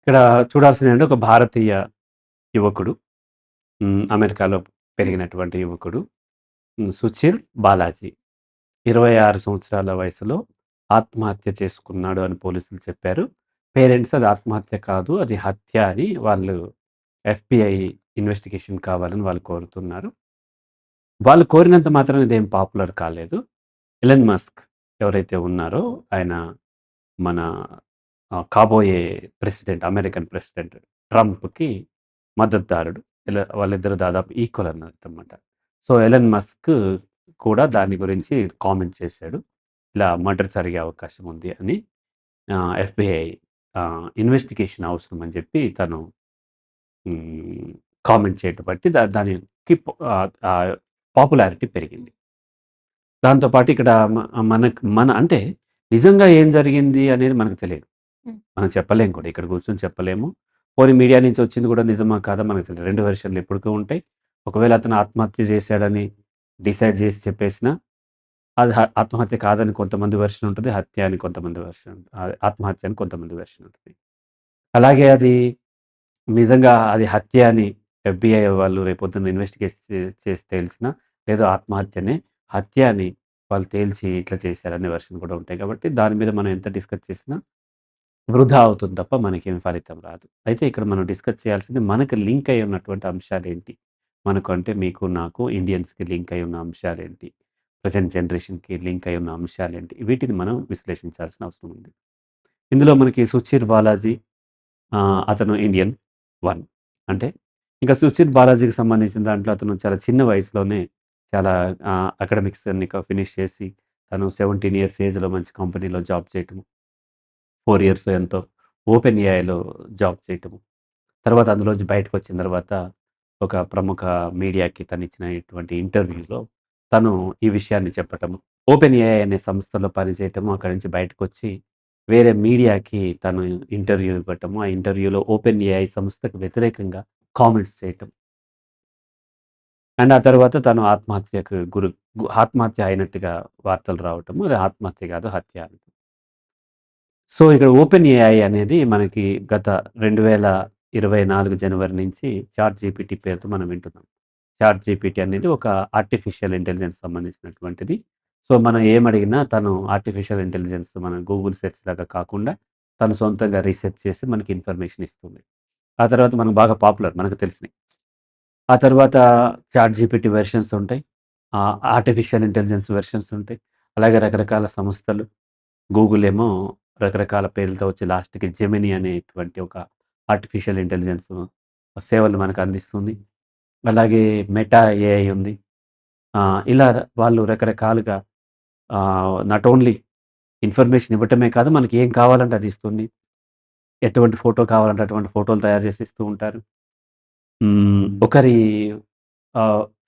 ఇక్కడ చూడాల్సిందేంటంటే ఒక భారతీయ యువకుడు, అమెరికాలో పెరిగినటువంటి యువకుడు, సుచిర్ బాలాజీ 26 సంవత్సరాల వయసులో ఆత్మహత్య చేసుకున్నాడు అని పోలీసులు చెప్పారు. పేరెంట్స్ అది ఆత్మహత్య కాదు, అది హత్య అని వాళ్ళు ఎఫ్‌బిఐ ఇన్వెస్టిగేషన్ కావాలని వాళ్ళు కోరుతున్నారు. వాళ్ళు కోరినంత మాత్రాన ఇదేం పాపులర్ కాలేదు. ఎలన్ మస్క్ ఎవరైతే ఉన్నారో ఆయన మన కాబోయే ప్రెసిడెంట్, అమెరికన్ ప్రెసిడెంట్ ట్రంప్‌కి మద్దతుదారుడు. వాళ్ళిద్దరూ దాదాపు ఈక్వల్ అన్నట్టన్నమాట. సో, ఎలన్ మస్క్ కూడా దాని గురించి కామెంట్ చేశాడు. ఇలా మర్డర్ జరిగే అవకాశం ఉంది అని ఎఫ్‌బిఐ ఇన్వెస్టిగేషన్ అవసరం అని చెప్పి తను హ్మ్, కామెంట్ చేయడం బట్టి దానికి పాపులారిటీ పెరిగింది. దాంతో పాటు ఇక్కడ అంటే నిజంగా ఏం జరిగింది అనేది మనకు తెలియదు. హ్మ్. మనం చెప్పలేం కూడా. ఇక్కడ కూర్చొని చెప్పలేము. పోనీ మీడియా నుంచి వచ్చింది కూడా నిజమా కాదా మనకు తెలీదు. 2 వెర్షన్‌లు ఎప్పటికీ ఉంటాయి. ఒకవేళ అతను ఆత్మహత్య చేశాడని డిసైడ్ చేసి చెప్పేసినా, అది ఆత్మహత్య కాదని కొంతమంది వెర్షన్ ఉంటది. హత్య అని కొంతమంది వెర్షన్ ఆత్మహత్య అని కొంతమంది వెర్షన్ ఉంటది. అలాగే అది నిజంగా అది హత్య అని ఎఫ్‌బిఐ వాళ్ళు రేపొద్దున్న ఇన్వెస్టిగేట్ చేసి తేల్చినా, లేదా ఆత్మహత్యనే హత్య అని వాళ్ళు తేల్చి ఇట్లా చేశారనే వెర్షన్ కూడా ఉంటాయి కాబట్టి, దాని మీద మనం ఎంత డిస్కస్ చేసినా వృధా అవుతుంది తప్ప మనకేం ఫలితం రాదు. అయితే ఇక్కడ మనం డిస్కస్ చేయాల్సింది మనకు లింక్ అయ్యి ఉన్నటువంటి అంశాలేంటి? మనకు అంటే మీకు, నాకు ఇండియన్స్‌కి లింక్ అయ్యి ఉన్న అంశాలేంటి? ప్రెజెంట్ జనరేషన్‌కి లింక్ అయ్యి ఉన్న అంశాలేంటి? వీటిని మనం విశ్లేషించాల్సిన అవసరం ఉంది. ఇందులో మనకి సుచీర్ బాలాజీ అతను ఇండియన్ 1 అంటే ఇంకా సుచిత్ బాలాజీకి సంబంధించిన దాంట్లో అతను చాలా చిన్న వయసులోనే చాలా అకాడమిక్స్ అన్ని ఫినిష్ చేసి తను 17 ఇయర్స్ ఏజ్‌లో మంచి కంపెనీలో జాబ్ చేయటము. 4 ఇయర్స్ ఎంతో ఓపెన్ ఏఐలో జాబ్ చేయటము. తర్వాత అందులోంచి బయటకొచ్చిన తర్వాత ఒక ప్రముఖ మీడియాకి తనిచ్చినటువంటి ఇంటర్వ్యూలో తను ఈ విషయాన్ని చెప్పటము. ఓపెన్ ఏఐ అనే సంస్థలో పనిచేయటము. అక్కడి నుంచి బయటకొచ్చి వేరే మీడియాకి తను ఇంటర్వ్యూ ఇవ్వటము. ఆ ఇంటర్వ్యూలో ఓపెన్ ఏఐ సంస్థకు వ్యతిరేకంగా కామెంట్స్ చేయటం. అండ్ ఆ తర్వాత తను ఆత్మహత్యకు ఆత్మహత్య అయినట్టుగా వార్తలు రావటము. అది ఆత్మహత్య కాదు, హత్య అని. సో, ఇక్కడ ఓపెన్ ఏఐ అనేది మనకి గత 2024 జనవరి నుంచి చాట్ జీపీటీ పేరుతో మనం వింటున్నాం. చాట్ జీపీటీ అనేది ఒక ఆర్టిఫిషియల్ ఇంటెలిజెన్స్ సంబంధించినటువంటిది. సో, మనం ఏమడిగినా తను ఆర్టిఫిషియల్ ఇంటెలిజెన్స్ మన గూగుల్ సెర్చ్ లాగా కాకుండా తను సొంతంగా రీసెర్చ్ చేసి మనకి ఇన్ఫర్మేషన్ ఇస్తుంది. ఆ తర్వాత మనకు బాగా పాపులర్ మనకు తెలిసినయి. ఆ తర్వాత చాట్ జీపీటీ వెర్షన్స్ ఉంటాయి. ఆర్టిఫిషియల్ ఇంటెలిజెన్స్ వెర్షన్స్ ఉంటాయి. అలాగే రకరకాల సంస్థలు గూగుల్ ఏమో రకరకాల పేర్లతో వచ్చి లాస్ట్‌కి జెమినీ అనేటువంటి ఒక ఆర్టిఫిషియల్ ఇంటెలిజెన్స్ సేవలు మనకు అందిస్తుంది. అలాగే మెటా ఏఐ ఉంది. ఇలా వాళ్ళు రకరకాలుగా నాట్ ఓన్లీ ఇన్ఫర్మేషన్ ఇవ్వటమే కాదు, మనకి ఏం కావాలంటే అది ఇస్తుంది. ఎటువంటి ఫోటో కావాలంటే అటువంటి ఫోటోలు తయారు చేసి ఇస్తూ ఉంటారు. ఒకరి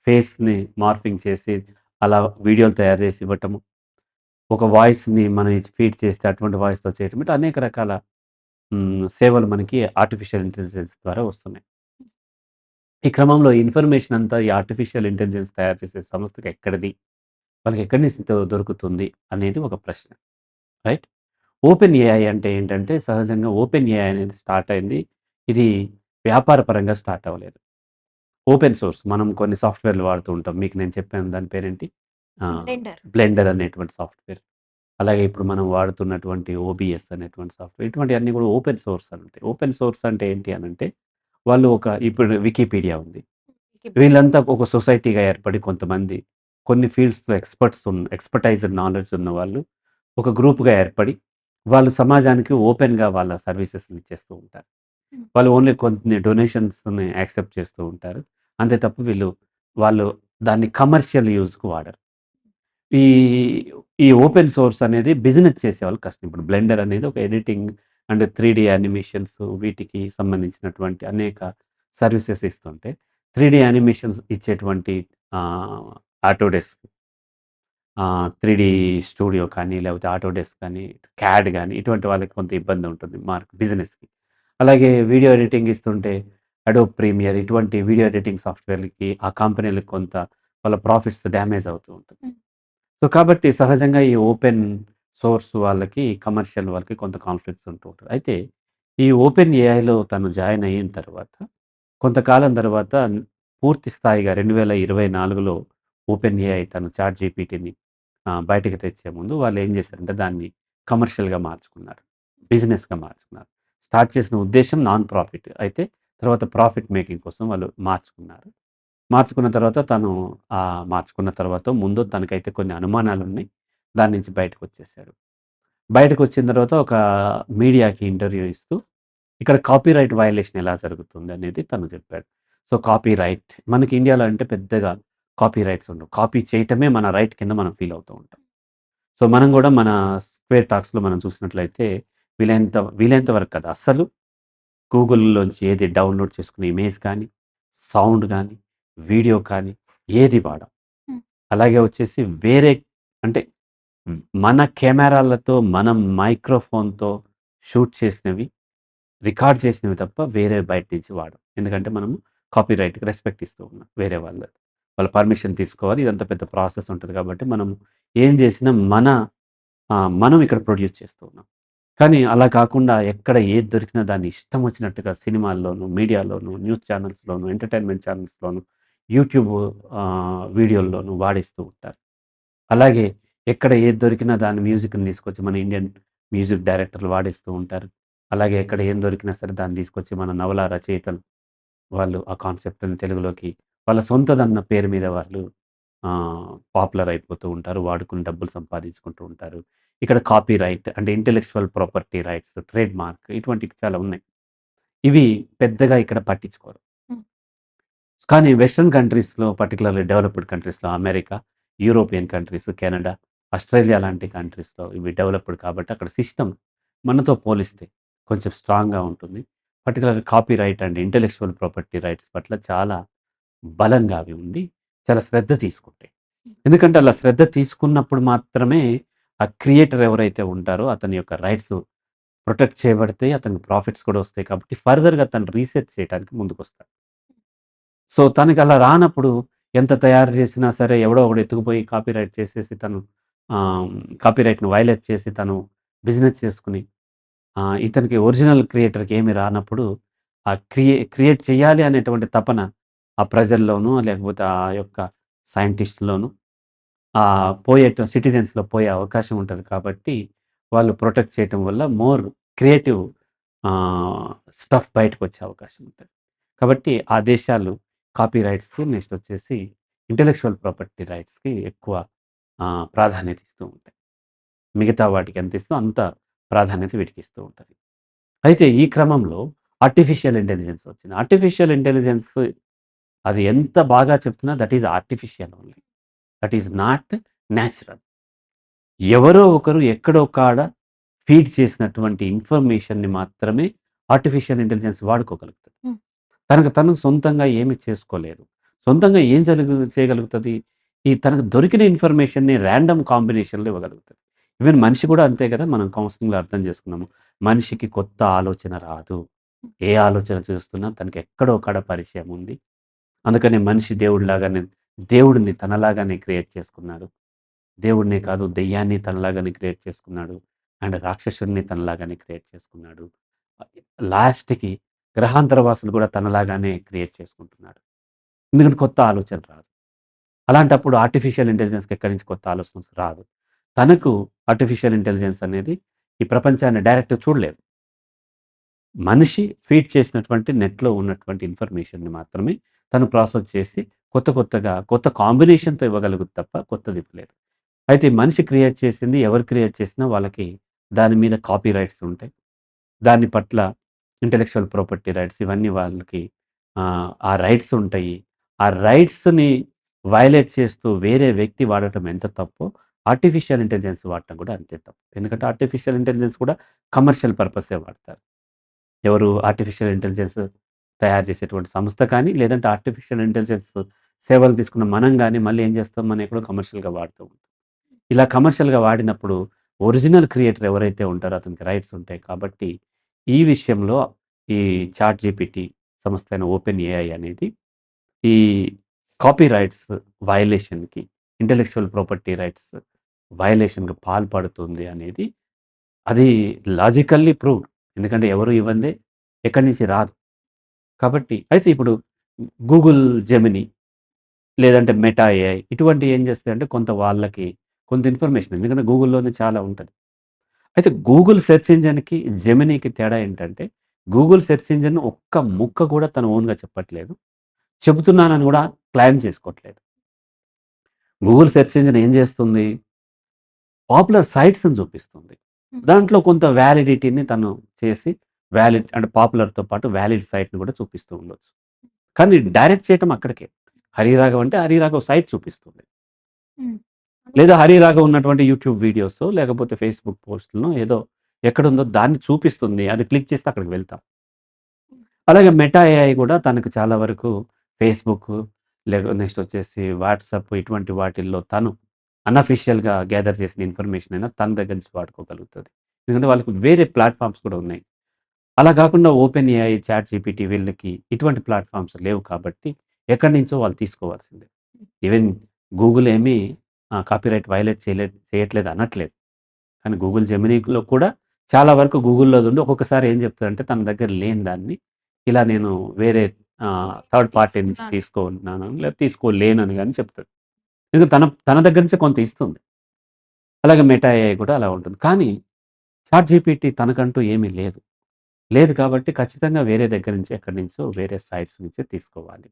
ఫేస్‌ని మార్ఫింగ్ చేసి అలా వీడియోలు తయారు చేసి ఇవ్వటము. ఒక వాయిస్‌ని మనం ఫీడ్ చేస్తే అటువంటి వాయిస్‌తో చేయటం. ఇట్లా అనేక రకాల సేవలు మనకి ఆర్టిఫిషియల్ ఇంటెలిజెన్స్ ద్వారా వస్తున్నాయి. ఈ క్రమంలో ఇన్ఫర్మేషన్ అంతా ఈ ఆర్టిఫిషియల్ ఇంటెలిజెన్స్ తయారు చేసే సంస్థకి ఎక్కడిది? వాళ్ళకి ఎక్కడి నుంచి దొరుకుతుంది? అనేది ఒక ప్రశ్న. రైట్? ఓపెన్ ఏఐ అంటే ఏంటంటే సహజంగా ఓపెన్ ఏఐ అనేది స్టార్ట్ అయింది. ఇది వ్యాపార పరంగా స్టార్ట్ అవ్వలేదు. ఓపెన్ సోర్స్ మనం కొన్ని సాఫ్ట్‌వేర్‌లు వాడుతూ ఉంటాం. మీకు నేను చెప్పాను దాని పేరేంటి? బ్లెండర్. బ్లెండర్ అనేటువంటి సాఫ్ట్‌వేర్. అలాగే ఇప్పుడు మనం వాడుతున్నటువంటి ఓబీఎస్ అనేటువంటి సాఫ్ట్‌వేర్. ఇటువంటివన్నీ కూడా ఓపెన్ సోర్స్ అని ఉంటాయి. ఓపెన్ సోర్స్ అంటే ఏంటి అనంటే, వాళ్ళు ఇప్పుడు వికీపీడియా ఉంది. వీళ్ళంతా ఒక సొసైటీగా ఏర్పడి కొంతమంది కొన్ని ఫీల్డ్స్‌లో ఎక్స్‌పర్టైజ్డ్ నాలెడ్జ్ ఉన్నవాళ్ళు ఒక గ్రూప్‌గా ఏర్పడి, వాళ్ళు సమాజానికి ఓపెన్‌గా వాళ్ళ సర్వీసెస్‌ని ఇచ్చేస్తూ ఉంటారు. హ్మ్. వాళ్ళు ఓన్లీ కొన్ని డొనేషన్స్‌ని యాక్సెప్ట్ చేస్తూ ఉంటారు. అంతే తప్ప వాళ్ళు దాన్ని కమర్షియల్ యూజ్‌కి వాడరు. ఈ ఈ ఓపెన్ సోర్స్ అనేది బిజినెస్ చేసేవాళ్ళు కష్టం. ఇప్పుడు బ్లెండర్ అనేది ఒక ఎడిటింగ్ అండ్ 3 యానిమేషన్స్ వీటికి సంబంధించినటువంటి అనేక సర్వీసెస్ ఇస్తుంటే, 3 యానిమేషన్స్ ఇచ్చేటువంటి ఆహ్, ఆటోడెస్క్ 3 స్టూడియో కానీ, లేకపోతే ఆటోడెస్క్ కానీ, క్యాడ్ గానీ ఇటువంటి వాళ్ళకి కొంత ఇబ్బంది ఉంటుంది బిజినెస్‌కి. అలాగే వీడియో ఎడిటింగ్ ఇస్తుంటే అడోబ్ ప్రీమియర్ ఇటువంటి వీడియో ఎడిటింగ్ సాఫ్ట్‌వేర్‌లకి ఆ కంపెనీలకి కొంత వాళ్ళ ప్రాఫిట్స్ డ్యామేజ్ అవుతూ ఉంటుంది. హ్మ్. సో, కాబట్టి సహజంగా ఈ ఓపెన్ సోర్స్ వాళ్ళకి, కమర్షియల్ వాళ్ళకి కొంత కాన్‌ఫ్లిక్ట్స్ ఉంటూ ఉంటది. అయితే ఈ ఓపెన్ ఏఐలో తను జాయిన్ అయిన తర్వాత కొంతకాలం తర్వాత పూర్తి స్థాయిగా 2024లో ఓపెన్ ఏఐ తను చాట్ జీపీటీని బయటకి తెచ్చే ముందు వాళ్ళు ఏం చేశారంటే దాన్ని కమర్షియల్‌గా మార్చుకున్నారు. బిజినెస్‌గా మార్చుకున్నారు. స్టార్ట్ చేసిన ఉద్దేశ్యం నాన్ ప్రాఫిట్. అయితే తర్వాత ప్రాఫిట్ మేకింగ్ కోసం వాళ్ళు మార్చుకున్నారు. మార్చుకున్న తర్వాత తను మార్చుకున్న తర్వాత ముందు తనకైతే కొన్ని అనుమానాలున్నాయి. దాని నుంచి బయటకొచ్చేసాడు. బయటకొచ్చిన తర్వాత ఒక మీడియాకి ఇంటర్వ్యూ ఇస్తూ ఇక్కడ కాపీరైట్ వయలేషన్ ఎలా జరుగుతుందనేది తను చెప్పాడు. సో, కాపీరైట్ మనకి ఇండియాలో అంటే పెద్దగా కాపీరైట్స్ ఉండవు. కాపీ చేయటమే మన రైట్ కింద మనం ఫీల్ అవుతూ ఉంటాం. సో, మనం గూడా మన స్క్వేర్ టాక్స్‌లో మనం చూసినట్లయితే వీలైనంత వరకు కాదు. అస్సలు గూగుల్‌లోంచి ఏది డౌన్‌లోడ్ చేసుకునే ఇమేజ్ కానీ, సౌండ్ గానీ, వీడియో కానీ ఏది వాడం. హ్మ్. అలాగే వచ్చేసి వేరే అంటే మన కెమెరాలతో, మనం మైక్రోఫోన్‌తో షూట్ చేసినవి, రికార్డ్ చేసినవి తప్ప వేరే బయట నుంచి వాడం. ఎందుకంటే మనము కాపీరైట్‌కి రెస్పెక్ట్ ఇస్తూ ఉన్నాం. వేరే వాళ్ళ పర్మిషన్ తీసుకోవాలి. ఇదంతా పెద్ద ప్రాసెస్ ఉంటది కాబట్టి మనం ఏం చేసినా మనం ఇక్కడ ప్రొడ్యూస్ చేస్తూ ఉన్నాం. కానీ అలా కాకుండా ఎక్కడ ఏది దొరికినా దాన్ని ఇష్టం వచ్చినట్టుగా సినిమాల్లోను, మీడియాలోను, న్యూస్ ఛానెల్స్‌లోను, ఎంటర్‌టైన్‌మెంట్ ఛానెల్స్‌లోను, యూట్యూబ్ వీడియోల్లోను వాడేస్తూ ఉంటారు. అలాగే ఎక్కడ ఏది దొరికినా దాని మ్యూజిక్‌ని తీసుకొచ్చి మన ఇండియన్ మ్యూజిక్ డైరెక్టర్లు వాడేస్తూ ఉంటారు. అలాగే ఎక్కడ ఏం దొరికినా సరే దాన్ని తీసుకొచ్చి మన నవల రచయితలు వాళ్ళు ఆ కాన్సెప్ట్‌ని తెలుగులోకి వాళ్ళ సొంతదన్న పేరు మీద వాళ్ళు పాపులర్ అయిపోతూ ఉంటారు. వాడుకొని డబ్బులు సంపాదించుకుంటూ ఉంటారు. ఇక్కడ కాపీరైట్ అంటే intellectual property rights, trade mark ఇటువంటివి చాలా ఉన్నాయి. ఇవి పెద్దగా ఇక్కడ పట్టించుకోరు. హ్మ్. కానీ వెస్టర్న్ కంట్రీస్‌లో పర్టిక్యులర్‌లీ డెవలప్డ్ కంట్రీస్‌లో America, European countries, Canada, Australia లాంటి కంట్రీస్‌లో ఇవి డెవలప్డ్ కాబట్టి అక్కడ సిస్టమ్ మనతో పోలిస్తే కొంచెం స్ట్రాంగ్‌గా ఉంటుంది. పర్టిక్యులర్‌గా copyright and intellectual property rights పట్ల చాలా బలంగా అవి ఉండి చాలా శ్రద్ధ తీసుకుంటాయి. ఎందుకంటే అలా శ్రద్ధ తీసుకున్నప్పుడు మాత్రమే ఆ క్రియేటర్ ఎవరైతే ఉంటారో అతని యొక్క రైట్స్ ప్రొటెక్ట్ చేయబడతాయి. అతనికి ప్రాఫిట్స్ కూడా వస్తాయి కాబట్టి ఫర్దర్‌గా తను రీసెర్చ్ చేయడానికి ముందుకొస్తాడు. సో, తనకలా రానప్పుడు ఎంత తయారు చేసినా సరే ఎవడో ఒకడు ఎత్తుకుపోయి కాపీరైట్ చేసేసి తను ఆహ్, కాపీరైట్‌ని వయలేట్ చేసి తను బిజినెస్ చేసుకొని ఇతనికి ఒరిజినల్ క్రియేటర్‌కి ఏమి రానప్పుడు క్రియేట్ చేయాలి అనేటువంటి తపన ఆ ప్రజల్లోనూ లేకపోతే ఆ యొక్క సైంటిస్ట్‌లోనూ సిటిజన్స్‌లో పోయే అవకాశం ఉంటది కాబట్టి వాళ్ళు ప్రొటెక్ట్ చేయటం వల్ల మోర్ క్రియేటివ్ ఆహ్, స్టఫ్ బయటకొచ్చే అవకాశం ఉంటది. కాబట్టి ఆ దేశాలు కాపీ రైట్స్‌కి నెక్స్ట్ వచ్చేసి ఇంటెలెక్చువల్ ప్రాపర్టీ రైట్స్‌కి ఎక్కువ ప్రాధాన్యత ఇస్తూ ఉంటాయి. మిగతా వాటికి ఎంత ఇస్తో అంత ప్రాధాన్యత వీటికి ఇస్తూ ఉంటది. అయితే ఈ క్రమంలో ఆర్టిఫిషియల్ ఇంటెలిజెన్స్ వచ్చింది. ఆర్టిఫిషియల్ ఇంటెలిజెన్స్ అది ఎంత బాగా చెప్తున్నా that is artificial only. That is not natural. ఎవరో ఒకరు ఎక్కడో కాడ ఫీడ్ చేసినటువంటి ఇన్ఫర్మేషన్‌ని మాత్రమే ఆర్టిఫిషియల్ ఇంటెలిజెన్స్ వాడుకోగలుగుతది. హ్మ్. తనకు తను సొంతంగా ఏమి చేసుకోలేదు. సొంతంగా ఏం చేయగలుగుతది? తనకు దొరికిన ఇన్ఫర్మేషన్‌ని రాండమ్ కాంబినేషన్‌లో ఇవ్వగలుగుతది. ఈవెన్ మనిషి కూడా అంతే కదా! మనం కౌన్సెలింగ్‌లో అర్థం చేసుకున్నాము. మనిషికి కొత్త ఆలోచన రాదు. ఏ ఆలోచన చేస్తున్నా తనకి ఎక్కడో కాడ పరిచయం ఉంది. అందుకనే మనిషి దేవుడిని తనలాగానే క్రియేట్ చేసుకున్నాడు. దేవుడినే కాదు దెయ్యాన్ని తనలాగానే క్రియేట్ చేసుకున్నాడు. అండ్ రాక్షసుడిని తనలాగానే క్రియేట్ చేసుకున్నాడు. లాస్ట్‌కి గ్రహాంతర వాసులు కూడా తనలాగానే క్రియేట్ చేసుకుంటున్నాడు. ఎందుకంటే కొత్త ఆలోచన రాదు. అలాంటప్పుడు ఆర్టిఫిషియల్ ఇంటెలిజెన్స్‌కి ఎక్కడి నుంచి కొత్త ఆలోచన రాదు. తనకు ఆర్టిఫిషియల్ ఇంటెలిజెన్స్ అనేది ఈ ప్రపంచాన్ని డైరెక్ట్‌గా చూడలేదు. మనిషి ఫీడ్ చేసినటువంటి నెట్‌లో ఉన్నటువంటి ఇన్ఫర్మేషన్‌ని మాత్రమే తను ప్రాసెస్ చేసి కొత్త కాంబినేషన్‌తో ఇవ్వగలుగుద్ది తప్ప కొత్తది ఇవ్వలేదు. అయితే మనిషి క్రియేట్ చేసింది ఎవరు క్రియేట్ చేసినా వాళ్ళకి దాని మీద కాపీ రైట్స్ ఉంటాయి. దాని పట్ల ఇంటెలెక్చువల్ ప్రాపర్టీ రైట్స్ ఇవన్నీ వాళ్ళకి ఆ రైట్స్ ఉంటాయి. ఆ రైట్స్‌ని వయలేట్ చేస్తూ వేరే వ్యక్తి వాడటం ఎంత తప్పో, ఆర్టిఫిషియల్ ఇంటెలిజెన్స్ వాడటం కూడా అంతే తప్పు. ఎందుకంటే ఆర్టిఫిషియల్ ఇంటెలిజెన్స్ కూడా కమర్షియల్ పర్పసే వాడతారు. ఎవరు ఆర్టిఫిషియల్ ఇంటెలిజెన్స్ తయారు చేసేటువంటి సంస్థ కానీ, లేదంటే ఆర్టిఫిషియల్ ఇంటెలిజెన్స్ సేవలు తీసుకున్న మనం గాని, మళ్ళీ ఏం చేస్తాం మనం ఎక్కడో కమర్షియల్‌గా వాడుతూ ఉంటాం. ఇలా కమర్షియల్‌గా వాడినప్పుడు ఒరిజినల్ క్రియేటర్ ఎవరైతే ఉంటారో అతనికి రైట్స్ ఉంటాయి. కాబట్టి ఈ విషయంలో ఈ చాట్ జీపీటీ సంస్థ అయిన ఓపెన్ ఏఐ అనేది ఈ కాపీ రైట్స్ వయలేషన్‌కి, ఇంటెలెక్చువల్ ప్రాపర్టీ రైట్స్ వయలేషన్‌కి పాల్పడుతుంది అనేది అది లాజికల్లీ ప్రూవ్డ్. ఎందుకంటే ఎవరు ఇవ్వందే ఎక్కడి నుంచి రాదు. కాబట్టి అయితే ఇప్పుడు గూగుల్ జెమినీ లేదంటే మెటా ఏఐ ఇటువంటివి ఏం చేస్తాయంటే కొంత వాళ్ళకి కొంత ఇన్ఫర్మేషన్ ఎందుకంటే గూగుల్‌లోనే చాలా ఉంటది. అయితే గూగుల్ సెర్చ్ ఇంజిన్‌కి, జెమినీకి తేడా ఏంటంటే గూగుల్ సెర్చ్ ఇంజిన్ ఒక్క ముక్క కూడా తను ఓన్‌గా చెప్పట్లేదు. చెబుతున్నానని కూడా క్లెయిమ్ చేసుకోవట్లేదు. గూగుల్ సెర్చ్ ఇంజిన్ ఏం చేస్తుంది? పాపులర్ సైట్స్‌ని చూపిస్తుంది. హ్మ్. దాంట్లో కొంత వ్యాలిడిటీని తను చేసి వ్యాలిడ్ అంటే పాపులర్‌తో పాటు వ్యాలిడ్ సైట్‌ని కూడా చూపిస్తూ ఉండొచ్చు. కానీ డైరెక్ట్ చేయటం అక్కడికే. హరిరాఘవ్ అంటే హరిరాఘవ్ సైట్ చూపిస్తుంది. హ్మ్. లేదా హరిరాఘవ్ ఉన్నటువంటి యూట్యూబ్ వీడియోసో లేకపోతే ఫేస్‌బుక్ పోస్ట్‌లనో ఏదో ఎక్కడుందో దాన్ని చూపిస్తుంది. అది క్లిక్ చేస్తే అక్కడికి వెళ్తాం. హ్మ్. అలాగే మెటా ఏఐ కూడా తనకు చాలా వరకు ఫేస్‌బుక్ నెక్స్ట్ వచ్చేసి వాట్సాప్ ఇటువంటి వాటిల్లో తను అన్‌అఫిషియల్‌గా గ్యాదర్ చేసిన ఇన్ఫర్మేషన్ అయినా తన దగ్గర నుంచి వాడుకోగలుగుతది. ఎందుకంటే వాళ్ళకి వేరే ప్లాట్‌ఫార్మ్స్ కూడా ఉన్నాయి. అలా కాకుండా ఓపెన్ ఏఐ, చాట్ జీపీటీ వీళ్ళకి ఇటువంటి ప్లాట్‌ఫార్మ్స్ లేవు కాబట్టి ఎక్కడి నుంచో వాళ్ళు తీసుకోవాల్సిందే. ఈవెన్ గూగుల్ ఏమి కాపీరైట్ వయలేట్ చేయట్లేదు అనట్లేదు. కానీ గూగుల్ జెమినీలో కూడా చాలా వరకు గూగుల్‌లోది ఉండి ఒక్కొక్కసారి ఏం చెప్తదంటే తన దగ్గర లేని దాన్ని ఇలా నేను వేరే ఓకే. థర్డ్ పార్టీ నుంచి తీసుకున్నాను. తీసుకున్నాను లేదా తీసుకోలేనని గాని చెప్తది. ఎందుకంటే తన తన దగ్గర నుంచే కొంత ఇస్తుంది. అలాగే మెటా ఏఐ కూడా అలా ఉంటుంది. కానీ చాట్ జీపీటీ తనకంటూ ఏమీ లేదు. లేదు కాబట్టి ఖచ్చితంగా వేరే దగ్గర నుంచి ఎక్కడి నుంచో వేరే సైట్స్ నుంచే తీసుకోవాలి.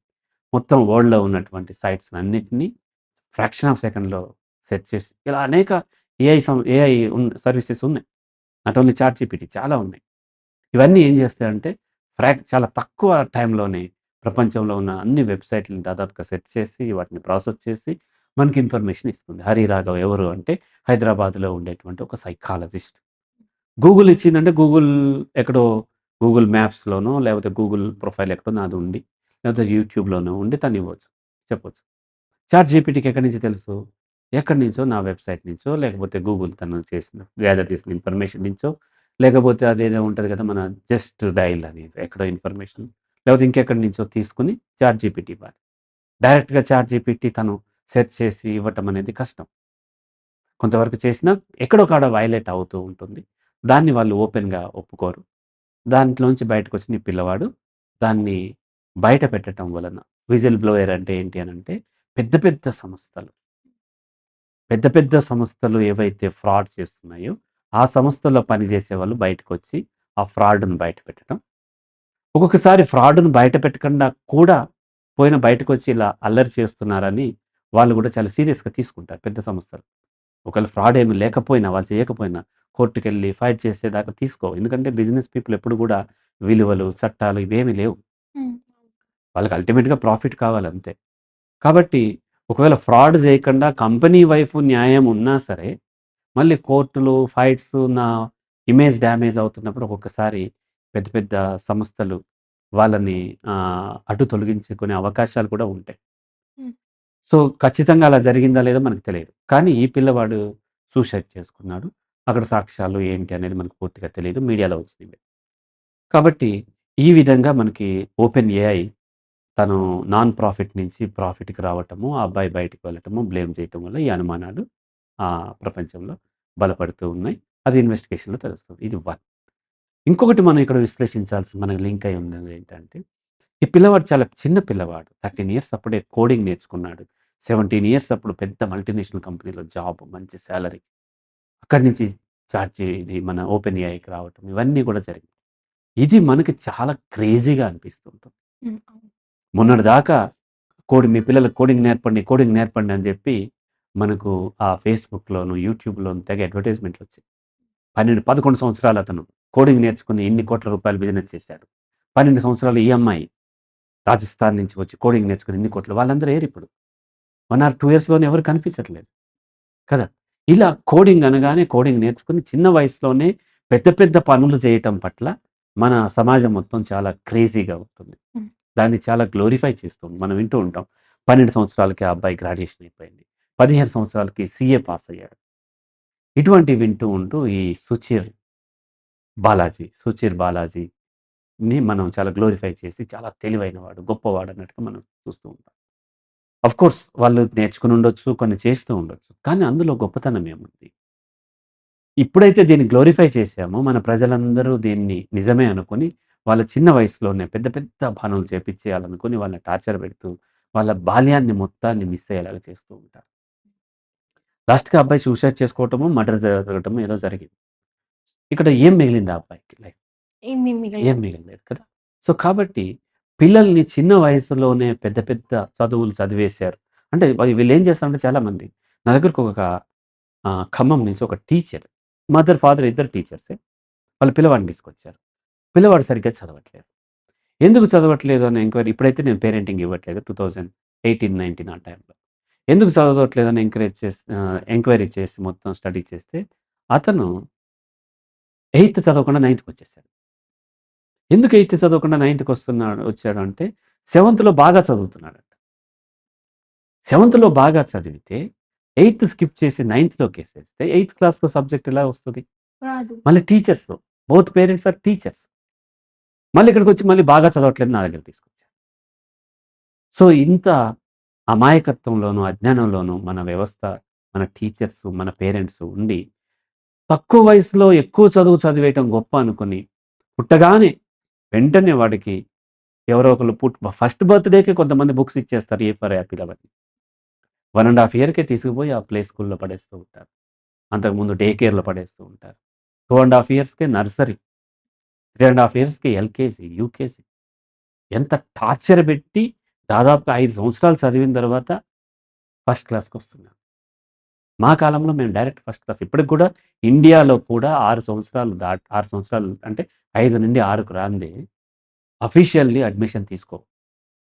మొత్తం వరల్డ్‌లో ఉన్నటువంటి సైట్స్ అన్నిటిని ఫ్రాక్షన్ ఆఫ్ సెకండ్‌లో సెర్చ్ చేసి ఇలా అనేక ఏఐ సర్వీసెస్ ఉన్నాయి. నాట్ ఓన్లీ చాట్ జీపీటీ చాలా ఉన్నాయి. ఇవన్నీ ఏం చేస్తాయంటే చాలా తక్కువ టైంలోనే ప్రపంచంలో ఉన్న అన్ని వెబ్‌సైట్‌లని దాదాపుగా సెర్చ్ చేసి వాటిని ప్రాసెస్ చేసి మనకి ఇన్ఫర్మేషన్ ఇస్తుంది. హరి రాఘవ్ ఎవరు అంటే హైదరాబాద్‌లో ఉండేటువంటి ఒక సైకాలజిస్ట్. గూగుల్ ఇచ్చిందంటే గూగుల్ ఎక్కడో గూగుల్ మ్యాప్స్‌లోనో లేకపోతే గూగుల్ ప్రొఫైల్ ఎక్కడో నాది ఉండి లేకపోతే యూట్యూబ్‌లోనో ఉండి తను ఇవ్వచ్చు. చెప్పొచ్చు. చాట్ జీపీటీకి ఎక్కడి నుంచి తెలుసు? ఎక్కడి నుంచో నా వెబ్‌సైట్ నుంచో, లేకపోతే గూగుల్ తను గ్యాదర్ చేసిన ఇన్ఫర్మేషన్ నుంచో, లేకపోతే అదేదో ఉంటది కదా! మన జస్ట్ డయల్ అని ఎక్కడో ఇన్ఫర్మేషన్ లేకపోతే ఇంకెక్కడి నుంచో తీసుకొని చాట్ జీపీటీ ఇవ్వాలి. డైరెక్ట్‌గా చాట్ జీపీటీ తను సెర్చ్ చేసి ఇవ్వటం అనేది కష్టం. కొంతవరకు చేసినా ఎక్కడో కాడ వయలేట్ అవుతూ ఉంటుంది. దాన్ని వాళ్ళు ఓపెన్‌గా ఒప్పుకోరు. దాంట్లోంచి బయటకొచ్చిన ఈ పిల్లవాడు దాన్ని బయట పెట్టటం వలన విజిల్ బ్లోయర్ అంటే ఏంటి అనంటే పెద్ద పెద్ద సంస్థలు పెద్ద పెద్ద సంస్థలు ఏవైతే ఫ్రాడ్ చేస్తున్నాయో, ఆ సంస్థల్లో పనిచేసే వాళ్ళు బయటకొచ్చి ఆ ఫ్రాడ్‌ని బయట పెట్టడం. ఒక్కొక్కసారి ఫ్రాడ్‌ని బయట పెట్టకుండా కూడా బయటకొచ్చి ఇలా అల్లరి చేస్తున్నారని వాళ్ళు గూడా చాలా సీరియస్‌గా తీసుకుంటారు పెద్ద సంస్థలు. ఒకవేళ ఫ్రాడ్ ఏమి లేకపోయినా, వాళ్ళు చేయకపోయినా కోర్ట్‌కెళ్ళి ఫైట్ చేసేదాకా తీసుకోవు. ఎందుకంటే బిజినెస్ పీపుల్ ఎప్పుడు గూడా విలువలు, చట్టాలు ఇవేమి లేవు. హ్మ్. వాళ్ళకి అల్టిమేట్‌గా ప్రాఫిట్ కావాలంతే. కాబట్టి ఒకవేళ ఫ్రాడ్ జేయకుండా కంపెనీ వైపు న్యాయం ఉన్నా సరే, మళ్ళీ కోర్టులు, ఫైట్స్ నా ఇమేజ్ డ్యామేజ్ అవుతున్నప్పుడు ఒక్కొక్కసారి పెద్ద పెద్ద సంస్థలు వాళ్ళని అడ్డు తొలగించుకునే అవకాశాలు కూడా ఉంటాయి. హ్మ్. సో, ఖచ్చితంగా అలా జరిగిందా లేదో మనకు తెలియదు. కానీ ఈ పిల్లవాడు సూసైడ్ చేసుకున్నాడు. అక్కడ సాక్ష్యాలు ఏంటి అనేది మనకు పూర్తిగా తెలీదు. మీడియాలో వచ్చినవే. కాబట్టి ఈ విధంగా మనకి ఓపెన్ ఏఐ తను నాన్ ప్రాఫిట్ నుంచి ప్రాఫిట్‌కి రావటము, ఆ అబ్బాయి బయటికి వెళ్ళటము, బ్లేమ్ చేయటం వల్ల ఈ అనుమానాలు ప్రపంచంలో బలపడుతూ ఉన్నాయి. అది ఇన్వెస్టిగేషన్‌లో తెలుస్తుంది. ఇది 1. ఇంకొకటి మనం ఇక్కడ విశ్లేషించాల్సి మనకు లింక్ అయి ఉన్నది ఏంటంటే, ఈ పిల్లవాడు చాలా చిన్న పిల్లవాడు. 13 ఇయర్స్ అప్పుడే కోడింగ్ నేర్చుకున్నాడు. 17 ఇయర్స్ అప్పుడు పెద్ద మల్టీనేషనల్ కంపెనీలో జాబ్, మంచి సాలరీ. అక్కడి నుంచి ఇది మన ఓపెన్ ఏఐకి రావటం ఇవన్నీ కూడా జరిగాయి. ఇది మనకి చాలా క్రేజీగా అనిపిస్తుంటుంది. హ్మ్. అవును. మొన్నటిదాకా మీ పిల్లలకి కోడింగ్ నేర్పండి అని జెప్పి మనకు ఆ ఫేస్‌బుక్‌లోను, యూట్యూబ్‌లోను తెగ అడ్వర్టైజ్‌మెంట్‌లొచ్చాయి. 12, 11 సంవత్సరాలు అతను కోడింగ్ నేర్చుకొని ఇన్ని కోట్ల రూపాయలు బిజినెస్ చేశాడు. 12 సంవత్సరాలు ఈ అమ్మాయి రాజస్థాన్ నుంచి వచ్చి కోడింగ్ నేర్చుకొని ఇన్ని కోట్లు వాళ్ళందరూ ఏరిప్పుడు. 1 ఆర్ 2 ఇయర్స్‌లోనే ఎవరు కనిపించట్లేదు కదా! ఇలా కోడింగ్ అనగానే కోడింగ్ నేర్చుకొని చిన్న వయసులోనే పెద్ద పెద్ద పనులు చేయటం పట్ల మన సమాజం మొత్తం చాలా క్రేజీగా ఉంటుంది. హ్మ్. దాన్ని చాలా గ్లోరిఫై చేస్తుంది. మనం వింటూ ఉంటాం. 12 సంవత్సరాలకి ఆ అబ్బాయి గ్రాడ్యుయేషన్ అయిపోయింది. 15 సంవత్సరాలకి సీఏ పాస్ అయ్యాడు. ఇటువంటివి వింటూ ఉంటూ ఈ సుచీర్ బాలాజీని మనం చాలా గ్లోరిఫై చేసి చాలా తెలివైనవాడు, గొప్పవాడు అన్నట్టుగా మనం చూస్తూ ఉంటాం. ఆఫ్‌కోర్స్ వాళ్ళు నేర్చుకొని ఉండొచ్చు, కొన్ని చేస్తూ ఉండొచ్చు. కానీ అందులో గొప్పతనం ఏముంది? ఇప్పుడైతే దీన్ని గ్లోరిఫై చేశామో మన ప్రజలందరూ దీన్ని నిజమే అనుకుని, వాళ్ళ చిన్న వయసులోనే పెద్ద పెద్ద పనులు చేపిచ్చేయాలనుకుని వాళ్ళని టార్చర్ పెడుతూ, వాళ్ళ బాల్యాన్ని మొత్తాన్ని మిస్ అయ్యేలాగా చేస్తూ ఉంటారు. లాస్ట్‌కి ఆ అబ్బాయి సూసైడ్ చేసుకోవటమో, మర్డర్ జరగటమో ఏదో జరిగింది. ఇక్కడ ఏం మిగిలింది ఆ అబ్బాయికి లైఫ్? ఏమి ఏం మిగలలేదు. మిగలలేదు కదా! సో, కాబట్టి పిల్లల్ని చిన్న వయసులోనే పెద్ద పెద్ద చదువులు చదివేశారు. అంటే వీళ్ళేం చేస్తారంటే చాలామంది నా దగ్గరకు ఒక ఖమ్మం నుంచి ఒక టీచర్, మదర్, ఫాదర్ ఇద్దరు టీచర్సే. వాళ్ళ పిల్లవాడిని తీసుకొచ్చారు. పిల్లవాడు సరిగ్గా చదవట్లేదు. ఎందుకు చదవట్లేదు అని ఎంక్వైరీ ఇప్పుడైతే నేను పేరెంటింగ్ ఇవ్వట్లేదు. 2018, 19 ఆ టైంలో. ఎందుకు చదవట్లేదని ఎంక్వైరీ చేసి మొత్తం స్టడీ చేస్తే అతను 8థ్ చదవకుండా 9థ్‌కొచ్చేసాడు. ఎందుకు 8థ్ చదవకుండా 9థ్‌కొస్తున్నాడు వచ్చాడు అంటే 7థ్‌లో బాగా చదువుతున్నాడంట. 7థ్‌లో బాగా చదివితే 8థ్ స్కిప్ చేసి 9థ్‌లోకేసేస్తే 8థ్ క్లాస్‌లో సబ్జెక్ట్ ఎలా వస్తది? రాదు. మళ్ళీ teachers both parents are teachers. మళ్ళీ ఇక్కడికొచ్చి మళ్ళీ బాగా చదవట్లేదు నా దగ్గర తీసుకొచ్చారు. సో, ఇంత అమాయకత్వంలోను, అజ్ఞానంలోను మన వ్యవస్థ, మన టీచర్స్, మన పేరెంట్స్ ఉండి తక్కువ వయసులో ఎక్కువ చదువు చదివేయటం గొప్ప అనుకుని, పుట్టగానే వెంటనే వాడికి ఎవరో ఒకళ్ళు ఫస్ట్ బర్త్‌డేకే కొంతమంది బుక్స్ ఇచ్చేస్తారు. ఏ ఫర్ యాపిల్ అవన్నీ. 1 ½ ఇయర్‌కే తీసుకుపోయి ఆ ప్లే స్కూల్‌లో పడేస్తూ ఉంటారు. అంతకుముందు డే కేర్‌లో పడేస్తూ ఉంటారు. 2 ½ ఇయర్స్‌కే నర్సరీ, 3 ½ ఇయర్స్‌కి ఎల్‌కేజీ, యూకేజీ. ఎంత టార్చర్ పెట్టి దాదాపుగా 5 సంవత్సరాలు చదివిన తర్వాత ఫస్ట్ క్లాస్‌కొస్తున్నాడు. మా కాలంలో మేము డైరెక్ట్ ఫస్ట్ క్లాస్. ఇప్పటికి కూడా ఇండియాలో కూడా 6 సంవత్సరాలు అంటే 5-6కు రానిదే అఫీషియల్లీ అడ్మిషన్ తీసుకోవు.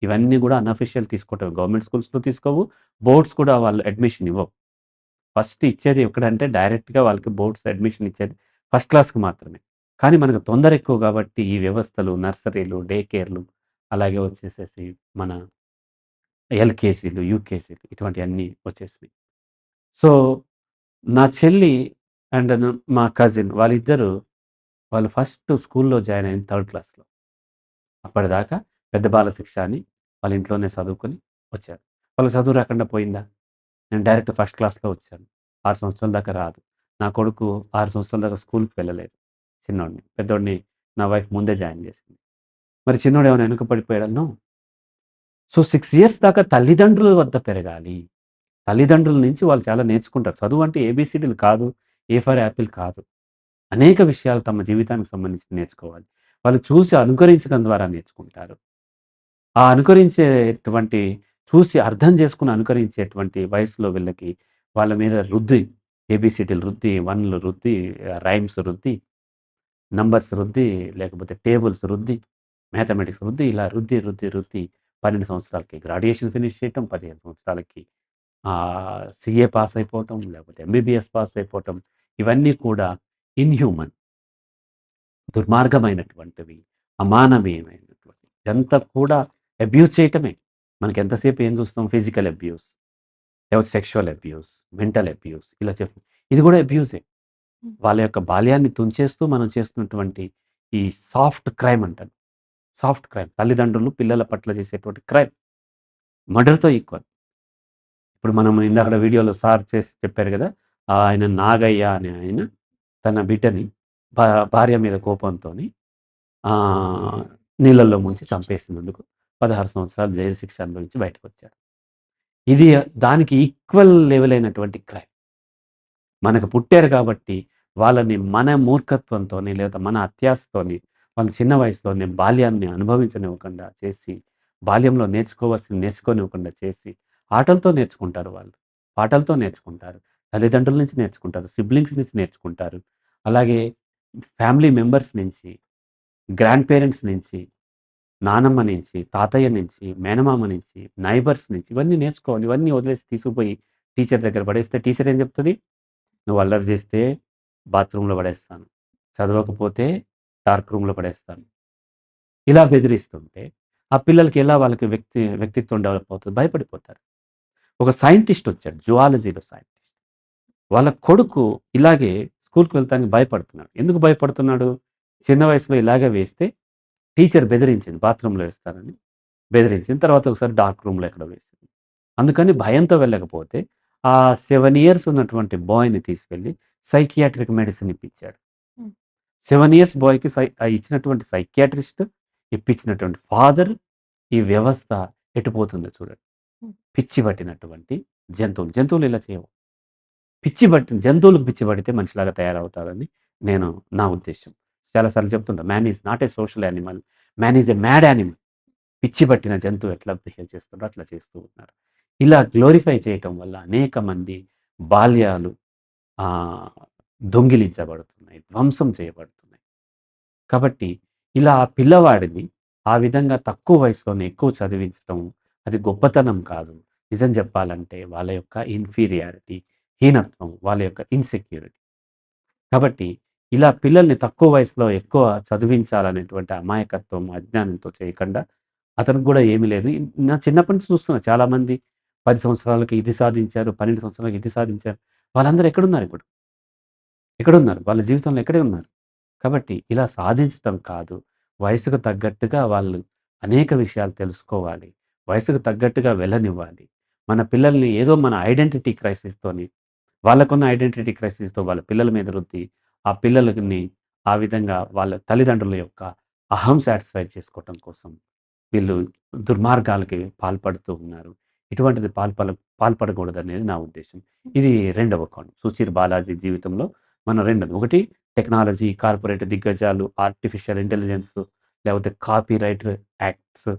ఇవన్నీ కూడా అన్‌అఫీషియల్ తీసుకోవటమే. గవర్నమెంట్ స్కూల్స్‌లో తీసుకోవు. బోర్డ్స్ కూడా వాళ్ళు అడ్మిషన్ ఇవ్వవు. ఫస్ట్ ఇచ్చేది ఎక్కడంటే డైరెక్ట్‌గా వాళ్ళకి బోర్డ్స్ అడ్మిషన్ ఇచ్చేది ఫస్ట్ క్లాస్‌కి మాత్రమే. కానీ మనకు తొందర ఎక్కువ కాబట్టి ఈ వ్యవస్థలు, నర్సరీలు, డే కేర్‌లు అలాగే వచ్చేసేసి మన ఎల్‌కేజీలు, యూకేజీలు ఇటువంటియన్నీ వచ్చేసినాయి. సో, నా చెల్లి అండ్ మా కజిన్ వాళ్ళు ఫస్ట్ స్కూల్‌లో జాయిన్ అయింది థర్డ్ క్లాస్‌లో. అప్పటిదాకా పెద్ద బాలశిక్ష అని వాళ్ళ ఇంట్లోనే చదువుకొని వచ్చారు. వాళ్ళకి చదువు రాకుండా పోయిందా? నేను డైరెక్ట్ ఫస్ట్ క్లాస్‌లో వచ్చాను. 6 సంవత్సరాల దాకా రాదు. నా కొడుకు 6 సంవత్సరాల దాకా స్కూల్‌కి వెళ్ళలేదు. చిన్నోడిని. పెద్దోడిని నా వైఫ్ ముందే జాయిన్ చేసింది. మరి చిన్నోడు ఏమైనా వెనక పడిపోయాడా? నో. సో, 6 ఇయర్స్ దాకా తల్లిదండ్రుల వద్ద పెరగాలి. తల్లిదండ్రుల నుంచి వాళ్ళు చాలా నేర్చుకుంటారు. చదువు అంటే ఏబీసీడీలు కాదు. ఏ ఫర్ యాపిల్ కాదు. అనేక విషయాలు తమ జీవితానికి సంబంధించి నేర్చుకోవాలి. వాళ్ళు చూసి అనుకరించడం ద్వారా నేర్చుకుంటారు. ఆ అనుకరించేటువంటి చూసి అర్థం చేసుకొని అనుకరించేటువంటి వయసులో వీళ్ళకి వాళ్ళ మీద రుద్ది ఏబీసీడీలు రుద్ది, 1లు రుద్ది, రైమ్స్ రుద్ది, నంబర్స్ రుద్ది, లేకపోతే టేబుల్స్ రుద్ది, మ్యాథమెటిక్స్ రుద్ది, ఇలా రుద్ది, రుద్ది, రుద్ది 12 సంవత్సరాలకి గ్రాడ్యుయేషన్ ఫినిష్ చేయటం, 15 సంవత్సరాలకి సీఏ పాస్ అయిపోవటం, లేకపోతే ఎంబీబీఎస్ పాస్ అయిపోవటం, ఇవన్నీ కూడా ఇన్‌హ్యూమన్, దుర్మార్గమైనటువంటివి, అమానవీయమైనటువంటివి. ఇదంతా కూడా అబ్యూజ్ చేయటమే. మనకి ఎంతసేపు ఏం చూస్తాం ఫిజికల్ అబ్యూస్, లేకపోతే సెక్షువల్ అబ్యూస్, మెంటల్ అబ్యూస్ ఇలా ఇది కూడా అబ్యూసే. హ్మ్. వాళ్ళ యొక్క బాల్యాన్ని తుంచేస్తూ మనం చేస్తున్నటువంటి ఈ సాఫ్ట్ క్రైమ్ అంటారు. Soft crime. తల్లిదండ్రులు పిల్లల పట్ల చేసేటువంటి క్రైమ్. మర్డర్‌తో ఈక్వల్. ఇప్పుడు మనం ఇందాకడ వీడియోలో సార్ చేసి చెప్పారు గదా! ఆయన నాగయ్య అనే ఆయన తన బిడ్డని భా భార్య మీద కోపంతోని ఆహ్, నీళ్ళల్లో ముంచి చంపేసినందుకు 16 సంవత్సరాలు జైలు శిక్ష అనుభవించి బయటకొచ్చాడు. ఇది దానికి ఈక్వల్ లెవెల్ అయినటువంటి క్రైమ్. మనకు పుట్టారు కాబట్టి వాళ్ళని మన మూర్ఖత్వంతోని లేదా మన అత్యాశతోని వాళ్ళు చిన్న వయసులోనే బాల్యాన్ని అనుభవించనివ్వకుండా చేసి, బాల్యంలో నేర్చుకోవాల్సింది నేర్చుకోనివ్వకుండా చేసి, ఆటలతో నేర్చుకుంటారు వాళ్ళు. పాటలతో నేర్చుకుంటారు. తల్లిదండ్రుల నుంచి నేర్చుకుంటారు. సిబ్లింగ్స్ నుంచి నేర్చుకుంటారు. అలాగే ఫ్యామిలీ మెంబర్స్ నుంచి, గ్రాండ్ పేరెంట్స్ నుంచి, నానమ్మ నుంచి, తాతయ్య నుంచి, మేనమామ నుంచి, నైబర్స్ నుంచి ఇవన్నీ నేర్చుకోవాలి. ఇవన్నీ వదిలేసి తీసుకుపోయి టీచర్ దగ్గర పడేస్తే టీచర్ ఏం చెప్తది? నువ్వు అల్లరి చేస్తే బాత్రూమ్‌లో పడేస్తాను. చదవకపోతే డార్క్ రూమ్‌లో పడేస్తాను. ఇలా బెదిరిస్తుంటే, ఆ పిల్లలకి ఎలా వాళ్ళకి వ్యక్తిత్వం డెవలప్ అవుతది? భయపడిపోతారు. ఒక సైంటిస్ట్ వచ్చాడు. జువాలజీలో సైంటిస్ట్. వాళ్ళ కొడుకు ఇలాగే స్కూల్‌కి వెళ్తానికి భయపడుతున్నాడు. ఎందుకు భయపడుతున్నాడు? చిన్న వయసులో ఇలాగే వేస్తే టీచర్ బెదిరించింది. బాత్రూమ్‌లో వేస్తానని బెదిరించింది. తర్వాత ఒకసారి డార్క్ రూమ్‌లో ఎక్కడో వేసింది. అందుకని భయంతో వెళ్ళకపోతే ఆ 7 ఇయర్స్ ఉన్నటువంటి బాయ్‌ని తీసుకెళ్ళి సైకియాట్రిక్ మెడిసిన్ ఇప్పించాడు. హ్మ్. 7 ఇయర్స్ బాయ్‌కి ఇచ్చినటువంటి సైకియాట్రిస్ట్, ఇప్పించినటువంటి ఫాదర్, ఈ వ్యవస్థ ఎటుపోతుందో చూడండి. హ్మ్. పిచ్చి పట్టినటువంటి జంతువులు. జంతువులు ఇలా చేయవు. పిచ్చి పట్టిన జంతువులకు పిచ్చి పడితే మనిషిలాగా తయారవుతారని నేను నా ఉద్దేశ్యం. చాలా సార్లు చెప్తుంటా. Man is not a social animal. Man is a mad animal. పిచ్చి పట్టిన జంతువు ఎట్లా బిహేవ్ చేస్తుందో అట్లా చేస్తూ ఉన్నారు. ఇలా గ్లోరిఫై చేయటం వల్ల అనేక మంది బాల్యాలు ఆహ్, దొంగిలించబడుతున్నాయి. ధ్వంసం చేయబడుతున్నాయి. కాబట్టి ఇలా ఆ పిల్లవాడిని ఆ విధంగా తక్కువ వయసులోనే ఎక్కువ చదివించటం అది గొప్పతనం కాదు. నిజం చెప్పాలంటే వాళ్ళ యొక్క ఇన్ఫీరియారిటీ, హీనత్వం, వాళ్ళ యొక్క ఇన్‌సెక్యూరిటీ. కాబట్టి ఇలా పిల్లల్ని తక్కువ వయసులో ఎక్కువ చదివించాలనేటువంటి అమాయకత్వం, అజ్ఞానంతో చేయకుండా అతనికి కూడా ఏమీ లేదు. నా చిన్నప్పటి నుంచి చూస్తున్నా చాలామంది 10 సంవత్సరాలకి ఇది సాధించారు, 12 సంవత్సరాలకి ఇది సాధించారు. వాళ్ళందరూ ఎక్కడున్నారిప్పుడు? ఎక్కడున్నారు? వాళ్ళ జీవితంలో ఎక్కడే ఉన్నారు. కాబట్టి ఇలా సాధించటం కాదు. వయసుకు తగ్గట్టుగా వాళ్ళు అనేక విషయాలు తెలుసుకోవాలి. వయసుకు తగ్గట్టుగా వెళ్ళనివ్వాలి. మన పిల్లల్ని ఏదో మన ఐడెంటిటీ క్రైసిస్‌తోని వాళ్ళకున్న ఐడెంటిటీ క్రైసిస్‌తో వాళ్ళ పిల్లల మీద రుద్ది, ఆ పిల్లలని ఆ విధంగా వాళ్ళ తల్లిదండ్రుల యొక్క అహం సాటిస్ఫై చేసుకోవటం కోసం వీళ్ళు దుర్మార్గాలకి పాల్పడుతూ ఉన్నారు. ఇటువంటిది పాల్పడకూడదనేది నా ఉద్దేశ్యం. ఇది రెండవ కోణం. సుచీర్ బాలాజీ జీవితంలో మనం రెండోది. ఒకటి టెక్నాలజీ, కార్పొరేట్ దిగ్గజాలు, ఆర్టిఫిషియల్ ఇంటెలిజెన్స్ లేకపోతే కాపీరైట్ యాక్ట్స్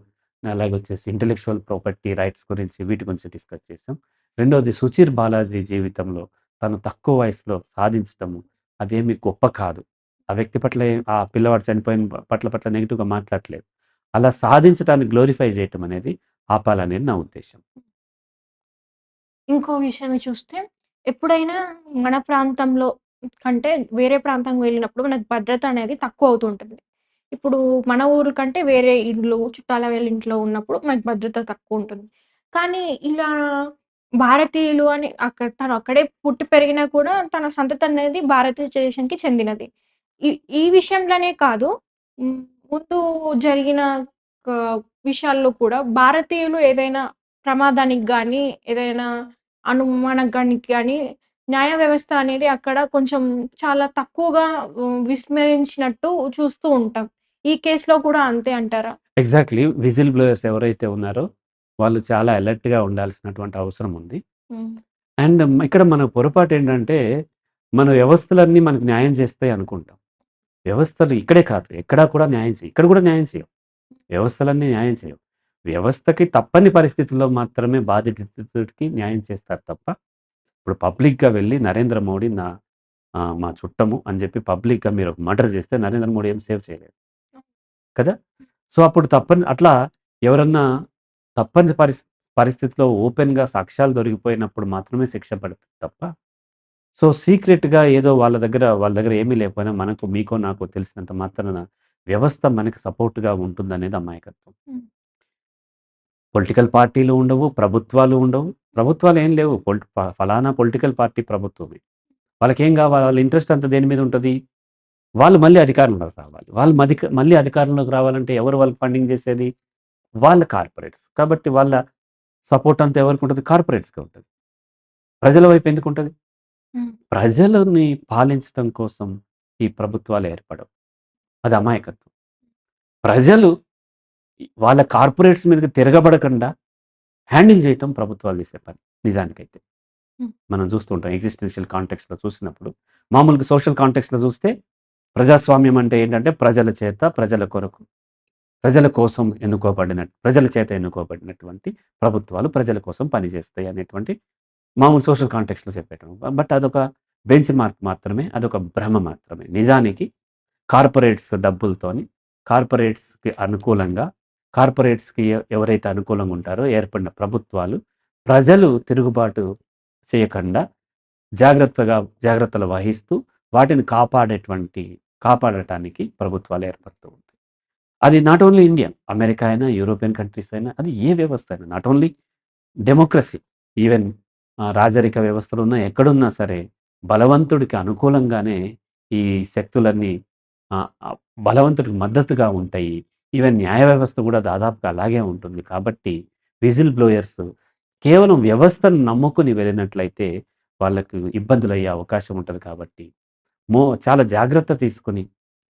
అలాగొచ్చేసి ఇంటెలెక్చువల్ ప్రాపర్టీ రైట్స్ గురించి వీటి గురించి డిస్కస్ చేసాం. రెండోది సుచీర్ బాలాజీ జీవితంలో తను తక్కువ వయసులో సాధించటము అదేమి గొప్ప కాదు. ఆ వ్యక్తి పట్ల ఆ పిల్లవాడు చనిపోయిన పట్ల నెగెటివ్‌గా మాట్లాడట్లేదు. అలా సాధించటాన్ని గ్లోరిఫై చేయటం అనేది ఆపాలనేది నా ఉద్దేశ్యం. ఇంకో విషయం చూస్తే ఎప్పుడైనా మన ప్రాంతంలో కంటే వేరే ప్రాంతంకి వెళ్ళినప్పుడు మనకు భద్రత అనేది తక్కువవుతూ ఉంటుంది. ఇప్పుడు మన ఊరు కంటే వేరే ఇల్లు, చుట్టాల వాళ్ళ ఇంట్లో ఉన్నప్పుడు మనకు భద్రత తక్కువుంటుంది. కానీ ఇలా భారతీయులు అని తను అక్కడే పుట్టి పెరిగినా కూడా తన సంతతనేది భారతదేశానికి చెందినది. ఈ ఈ విషయంలోనే కాదు, హ్మ్, ముందు జరిగిన క విషయాల్లో కూడా భారతీయులు ఏదైనా ప్రమాదానికి గానీ, ఏదైనా అనుమానానికి గానీ న్యాయ వ్యవస్థ అనేది అక్కడ కొంచెం చాలా తక్కువగా విస్మరించినట్టు చూస్తూ ఉంటాం. ఈ కేస్‌లో కూడా అంతే అంటారా? ఎగ్జాక్ట్‌లీ. విజిల్ బ్లోయర్స్ ఎవరైతే ఉన్నారో వాళ్ళు చాలా అలర్ట్‌గా ఉండాల్సినటువంటి అవసరం ఉంది. హ్మ్. అండ్ ఇక్కడ మన పొరపాటేంటంటే మన వ్యవస్థలన్నీ మనకు న్యాయం చేస్తాయి అనుకుంటాం. వ్యవస్థలు ఇక్కడే కాదు ఎక్కడా కూడా న్యాయం చేయవు. ఇక్కడ కూడా న్యాయం చేయవు. వ్యవస్థలన్నీ న్యాయం చేయవు. వ్యవస్థకి తప్పని పరిస్థితుల్లో మాత్రమే బాధితుడికి న్యాయం చేస్తారు తప్ప, ఇప్పుడు పబ్లిక్‌గా వెళ్లి నరేంద్ర మోడీ మా చుట్టము అని చెప్పి పబ్లిక్‌గా మీరు ఒక మర్డర్ చేస్తే నరేంద్ర మోడీ ఏం సేవ్ చేయలేడు. కదా! సో, అప్పుడు అట్లా ఎవరన్నా తప్పని పరిస్థితిలో ఓపెన్‌గా సాక్ష్యాలు దొరికిపోయినప్పుడు మాత్రమే శిక్ష పడతది తప్ప, సో, సీక్రెట్‌గా ఏదో వాళ్ళ దగ్గర ఏమీ లేకపోయినా మనకు, మీకో, నాకో తెలిసినంత మాత్రాన వ్యవస్థ మనకి సపోర్ట్‌గా ఉంటుందనేది అమాయకత్వం. హ్మ్. పొలిటికల్ పార్టీలు ఉండవు, ప్రభుత్వాలు ఉండవు. ప్రభుత్వాలు ఏం లేవు. ఫలానా పొలిటికల్ పార్టీ ప్రభుత్వమే. వాళ్ళకేం గావాలి? వాళ్ళ ఇంట్రెస్ట్ అంతా దేని మీద ఉంటది? వాళ్ళు మళ్ళీ అధికారంలోకి రావాలి. వాళ్ళు మళ్ళీ అధికారంలోకి రావాలంటే ఎవరు వాళ్ళకి ఫండింగ్ చేసేది? వాళ్ళ కార్పొరేట్స్. కాబట్టి వాళ్ళ సపోర్ట్ అంతా ఎవరికుంటది? కార్పొరేట్స్‌కే ఉంటది. ప్రజల వైపు ఎందుకుంటది? హ్మ్. ప్రజలని పాలించటం కోసం ఈ ప్రభుత్వాలు ఏర్పడవు. అది అమాయకత్వం. ప్రజలు వాళ్ళ కార్పొరేట్స్ మీదకి తిరగబడకుండా హ్యాండిల్ చేయటం ప్రభుత్వాలు చేసే పని నిజానికైతే. హ్మ్. మనం చూస్తూ ఉంటాం ఎగ్జిస్టెన్షియల్ కాంటెక్స్ట్‌లో చూసినప్పుడు. మామూలుగా సోషల్ కాంటెక్స్ట్‌లో చూస్తే ప్రజాస్వామ్యం అంటే ఏంటంటే ప్రజల చేత, ప్రజల కొరకు, ప్రజల కోసం ప్రజల చేత ఎన్నుకోబడినటువంటి ప్రభుత్వాలు ప్రజల కోసం పనిచేస్తాయి అనేటువంటి మామూలు సోషల్ కాంటెక్స్ట్‌లో చెప్పేటం. బట్ అదొక బెంచ్ మార్క్ మాత్రమే. అదొక భ్రమ మాత్రమే. నిజానికి కార్పొరేట్స్ డబ్బులతోని, కార్పొరేట్స్‌కి అనుకూలంగా, కార్పొరేట్స్‌కి ఎవరైతే అనుకూలంగా ఉంటారో ఏర్పడిన ప్రభుత్వాలు, ప్రజలు తిరుగుబాటు చేయకుండా జాగ్రత్తలు వహిస్తూ వాటిని కాపాడటానికి ప్రభుత్వాలు ఏర్పడుతూ ఉంటాయి. అది నాట్ ఓన్లీ ఇండియా, అమెరికా అయినా, యూరోపియన్ కంట్రీస్ అయినా, అది ఏ వ్యవస్థ అయినా నాట్ ఓన్లీ డెమోక్రసీ. ఈవెన్ రాజరిక వ్యవస్థలున్నా ఎక్కడున్నా సరే, బలవంతుడికి అనుకూలంగానే ఈ శక్తులన్నీ ఆహ్, ఆహ్, బలవంతుడికి మద్దతుగా ఉంటాయి. ఈవెన్ న్యాయ వ్యవస్థ కూడా దాదాపుగా అలాగే ఉంటుంది. కాబట్టి విజిల్ బ్లోయర్స్ కేవలం వ్యవస్థను నమ్ముకొని వెళ్ళినట్లయితే వాళ్ళకు ఇబ్బందులయ్యే అవకాశం ఉంటది కాబట్టి, చాలా జాగ్రత్త తీసుకొని,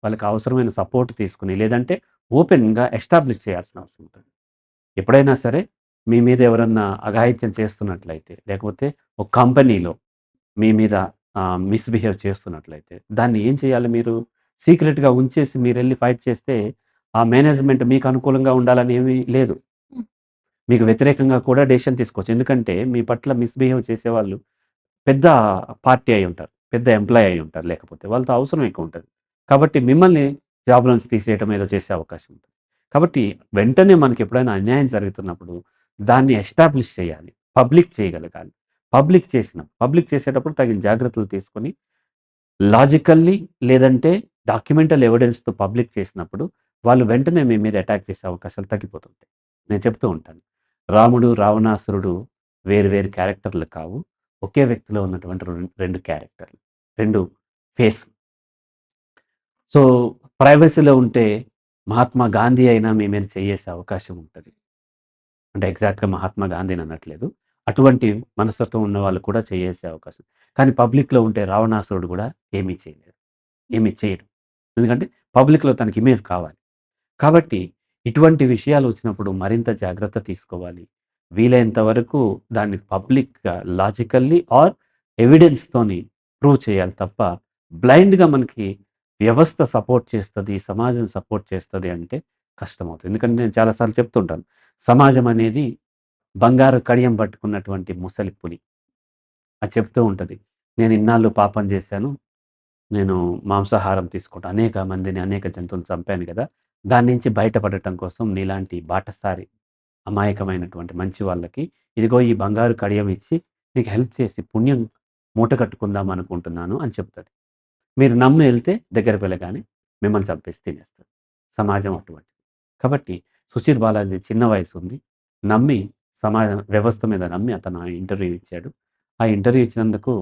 వాళ్ళకి అవసరమైన సపోర్ట్ తీసుకొని, లేదంటే ఓపెన్‌గా ఎస్టాబ్లిష్ చేయాల్సిన అవసరం ఉంటది. ఎప్పుడైనా సరే మీ మీద ఎవరన్నా అఘాయిత్యం చేస్తున్నట్లయితే, లేకపోతే ఒక కంపెనీలో మీ మీద మిస్‌బిహేవ్ చేస్తున్నట్లయితే, దాన్ని ఏం చేయాలి మీరు? సీక్రెట్‌గా ఉంచేసి మీరెళ్లి ఫైట్ చేస్తే, ఆ మేనేజ్‌మెంట్ మీకు అనుకూలంగా ఉండాలని ఏమీ లేదు. హ్మ్. మీకు వ్యతిరేకంగా కూడా డెసిషన్ తీసుకోవచ్చు. ఎందుకంటే మీ పట్ల మిస్‌బిహేవ్ చేసేవాళ్ళు పెద్ద పార్టీ అయ్యుంటారు. పెద్ద ఎంప్లాయీ అయ్యుంటారు లేకపోతే. వాళ్ళతో అవసరం ఎక్కువుంటది. కాబట్టి మిమ్మల్ని జాబ్‌లోంచి తీసేయటం ఏదో చేసే అవకాశం ఉంటుంది. కాబట్టి వెంటనే మనకెప్పుడైనా అన్యాయం జరుగుతున్నప్పుడు దాన్ని ఎస్టాబ్లిష్ చేయాలి. పబ్లిక్ చేయగలగాలి. పబ్లిక్ చేసేటప్పుడు తగిన జాగ్రత్తలు తీసుకొని లాజికల్లీ లేదంటే డాక్యుమెంటల్ ఎవిడెన్స్‌తో పబ్లిక్ చేసినప్పుడు వాళ్ళు వెంటనే మీ మీద అటాక్ చేసే అవకాశాలు తగ్గిపోతుంటాయి. నేను చెప్తూ ఉంటాను. రాముడు, రావణాసురుడు వేరు వేరు క్యారెక్టర్‌లు కావు. ఒకే వ్యక్తిలో ఉన్నటువంటి 2 క్యారెక్టర్‌లు. 2 ఫేస్. సో, ప్రైవసీలో ఉంటే మహాత్మా గాంధీ అయినా మీ మీద చేయ్యేసే అవకాశం ఉంటది. అంటే ఎగ్జాక్ట్‌గా మహాత్మా గాంధీని అనట్లేదు. అటువంటి మనస్తత్వం ఉన్నవాళ్ళు కూడా చేయ్యేసే అవకాశం. కానీ పబ్లిక్‌లో ఉంటే రావణాసురుడు గూడా ఏమీ చేయలేడు. ఏమీ చేయడు. ఎందుకంటే పబ్లిక్‌లో తనకి ఇమేజ్ కావాలి. కాబట్టి ఇటువంటి విషయాలు వచ్చినప్పుడు మరింత జాగ్రత్త తీసుకోవాలి. వీలైనంత వరకు దాన్ని పబ్లిక్‌గా లాజికల్లీ ఆర్ ఎవిడెన్స్‌తోని ప్రూవ్ చేయాలి తప్ప బ్లైండ్‌గా మనకి వ్యవస్థ సపోర్ట్ చేస్తది, సమాజం సపోర్ట్ చేస్తది అంటే కష్టమవుతుంది. ఎందుకంటే నేను చాలా సార్లు చెప్తుంటాను. సమాజం అనేది బంగారు కడియం పట్టుకున్నటువంటి ముసలి పులి. అది చెప్తూ ఉంటది. నేను ఇన్నాళ్ళు పాపం చేశాను. నేను మాంసాహారం తీసుకుంటా. అనేక మందిని, అనేక జంతువులను చంపాను గదా! దాని నుంచి బయటపడటం కోసం నీలాంటి బాటసారి అమాయకమైనటువంటి మంచి వాళ్ళకి ఇదిగో ఈ బంగారు కడియం ఇచ్చి నీకు హెల్ప్ చేసి పుణ్యం మూట కట్టుకుందాం అనుకుంటున్నాను అని చెప్తది. మీరు నమ్మి ఎళ్తే దగ్గరికి వెళ్ళగానే మిమ్మల్ని చంపేసి తినేస్తది. సమాజం అటువంటిది. కాబట్టి సుశీల్ బాలాజీ చిన్న వయసుంది. నమ్మి వ్యవస్థ మీద నమ్మి అతను ఆ ఇంటర్వ్యూ ఇచ్చాడు. ఆ ఇంటర్వ్యూ ఇచ్చినందుకు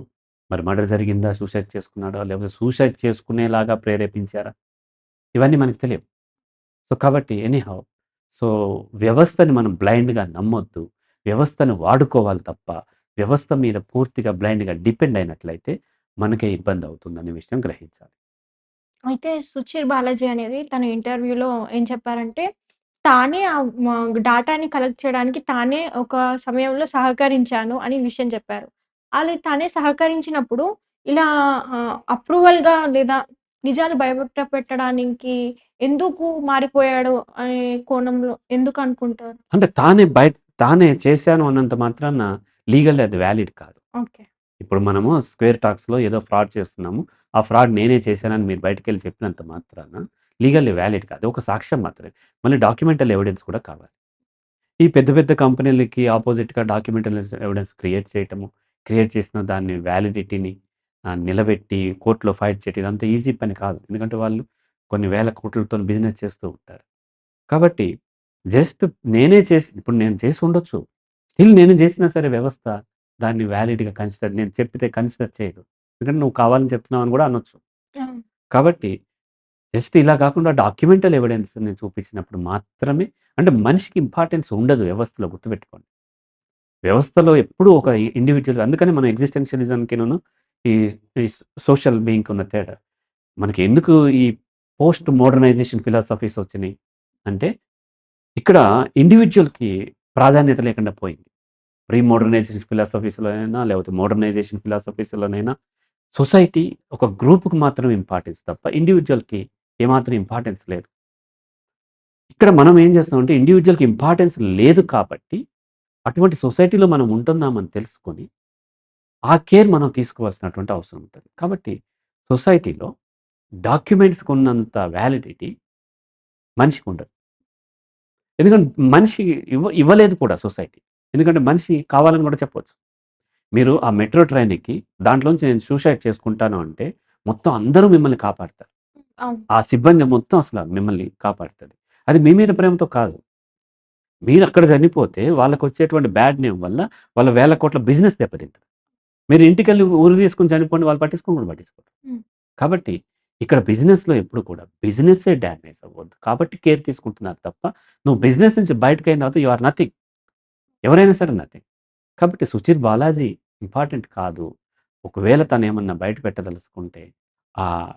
మరి మర్డర్ జరిగిందా? సూసైడ్ చేసుకున్నాడా? లేకపోతే సూసైడ్ చేసుకునేలాగా ప్రేరేపించారా? ఇవన్నీ మనకు తెలియవు. సో, కాబట్టి ఎనీహౌ సో, వ్యవస్థని మనం బ్లైండ్‌గా నమ్మొద్దు. వ్యవస్థను వాడుకోవాలి తప్ప, వ్యవస్థ మీద పూర్తిగా బ్లైండ్‌గా డిపెండ్ అయినట్లయితే మనకే ఇబ్బందవుతుందనే విషయం గ్రహించాలి. అయితే 'సుచీర్ బాలాజీ' అనేది తన ఇంటర్వ్యూలో ఏం చెప్పారంటే, తానే డాటాని కలెక్ట్ చేయడానికి తానే ఒక సమయంలో సహకరించాను అని విషయం చెప్పారు. అలా తానే సహకరించినప్పుడు ఇలా అప్రూవల్‌గా లేదా నిజాలు బయట పెట్టడానికి ఎందుకు మారిపోయాడు అనే కోణంలో ఎందుకనుకుంటారు? అంటే తానే చేశాను అన్నంత మాత్రాన లీగల్లీ అది వాలిడ్ కాదు. ఓకే. ఇప్పుడు మనము స్క్వేర్ టాక్స్‌లో ఏదో ఫ్రాడ్ చేస్తున్నాము. ఆ ఫ్రాడ్ నేనే చేశానని మీరు బయటికెళ్ళి చెప్పినంత మాత్రాన లీగల్లీ వాలిడ్ కాదు. ఒక సాక్ష్యం మాత్రమే. మళ్ళీ డాక్యుమెంటల్ ఎవిడెన్స్ కూడా కావాలి. ఈ పెద్ద పెద్ద కంపెనీలకి అపోజిట్‌గా డాక్యుమెంటల్ ఎవిడెన్స్ క్రియేట్ చేయటము, క్రియేట్ చేసిన దాన్ని వ్యాలిడిటీని నిలబెట్టి కోర్ట్‌లో ఫైట్ చేయడం ఇదంతా ఈజీ పని కాదు. ఎందుకంటే వాళ్ళు కొన్ని వేల కోట్లతోని బిజినెస్ చేస్తూ ఉంటారు. కాబట్టి జస్ట్ ఇప్పుడు నేను చేసి ఉండొచ్చు. స్టిల్ నేను చేసినా సరే వ్యవస్థ దాన్ని వాలిడ్‌గా నేను చెప్పితే కన్సిడర్ చేయదు. ఎందుకంటే నువ్వు కావాలని చెప్తున్నావు అని కూడా అనొచ్చు. అవును. కాబట్టి జస్ట్ ఇలా కాకుండా డాక్యుమెంటల్ ఎవిడెన్స్‌ని చూపించినప్పుడు మాత్రమే అంటే మనిషికి ఇంపార్టెన్స్ ఉండదు వ్యవస్థలో గుర్తుపెట్టుకోండి. వ్యవస్థలో ఎప్పుడూ ఒక ఇండివిడ్యువల్ అందుకని మనం ఎగ్జిస్టెన్షియలిజంకిను ఈ ఈ సోషల్ బీయింగ్‌కి ఉన్న తేడా. మనకి ఎందుకు ఈ పోస్ట్ మోడర్నైజేషన్ ఫిలాసఫీస్ వచ్చినియి అంటే ఇక్కడ ఇండివిడ్యువల్‌కి ప్రాధాన్యత లేకుండా పోయింది. ప్రీ మోడర్నైజేషన్ ఫిలాసఫీస్‌లోనైనా లేకపోతే మోడర్నైజేషన్ ఫిలాసఫీస్‌లోనైనా సొసైటీ ఒక గ్రూప్‌కి మాత్రం ఇంపార్టెన్స్ తప్ప ఇండివిడ్యువల్‌కి ఏమాత్రం ఇంపార్టెన్స్ లేదు. ఇక్కడ మనం ఏం చేస్తామంటే ఇండివిడ్యువల్‌కి ఇంపార్టెన్స్ లేదు కాబట్టి అటువంటి సొసైటీలో మనం ఉంటున్నామని తెలుసుకొని ఆ కేర్ మనం తీసుకోవాల్సినటువంటి అవసరం ఉంటది. కాబట్టి సొసైటీలో డాక్యుమెంట్స్‌కున్నంత వాలిడిటీ మనిషికుండదు. ఎందుకంటే మనిషి ఇవ్వలేదు కూడా సొసైటీ. ఎందుకంటే మనిషి కావాలని కూడా చెప్పొచ్చు. మీరు ఆ మెట్రో ట్రైన్ ఎక్కి దాంట్లోంచి నేను సూసైడ్ చేసుకుంటాను అంటే మొత్తం అందరూ మిమ్మల్ని కాపాడతారు. అవును. ఆ సిబ్బంది మొత్తం అసల మిమ్మల్ని కాపాడుతది. అది మీ మీద ప్రేమతో కాదు. మీరక్కడ చనిపోతే వాళ్ళకొచ్చేటువంటి బ్యాడ్ నేమ్ వల్ల వాళ్ళ వేల కోట్ల బిజినెస్ దెబ్బతింటది. మీరు ఇంటికెళ్ళి ఉరి తీసుకొని చనిపోండి వాళ్ళు పట్టించుకోను కూడా పట్టించుకోరు. హ్మ్. కాబట్టి ఇక్కడ బిజినెస్‌లో ఎప్పుడు కూడా బిజినెస్సే డ్యామేజ్ అవ్వద్దు. కాబట్టి కేర్ తీసుకుంటున్నారు తప్ప నువ్వు బిజినెస్ నుంచి బయటకయిన తర్వాత యూ ఆర్ నథింగ్. ఎవరైనా సరే నథింగ్. కాబట్టి 'సుచిర్ బాలాజీ' ఇంపార్టెంట్ కాదు. ఒకవేళ తనేమన్నా బయట పెట్టదలుచుకుంటే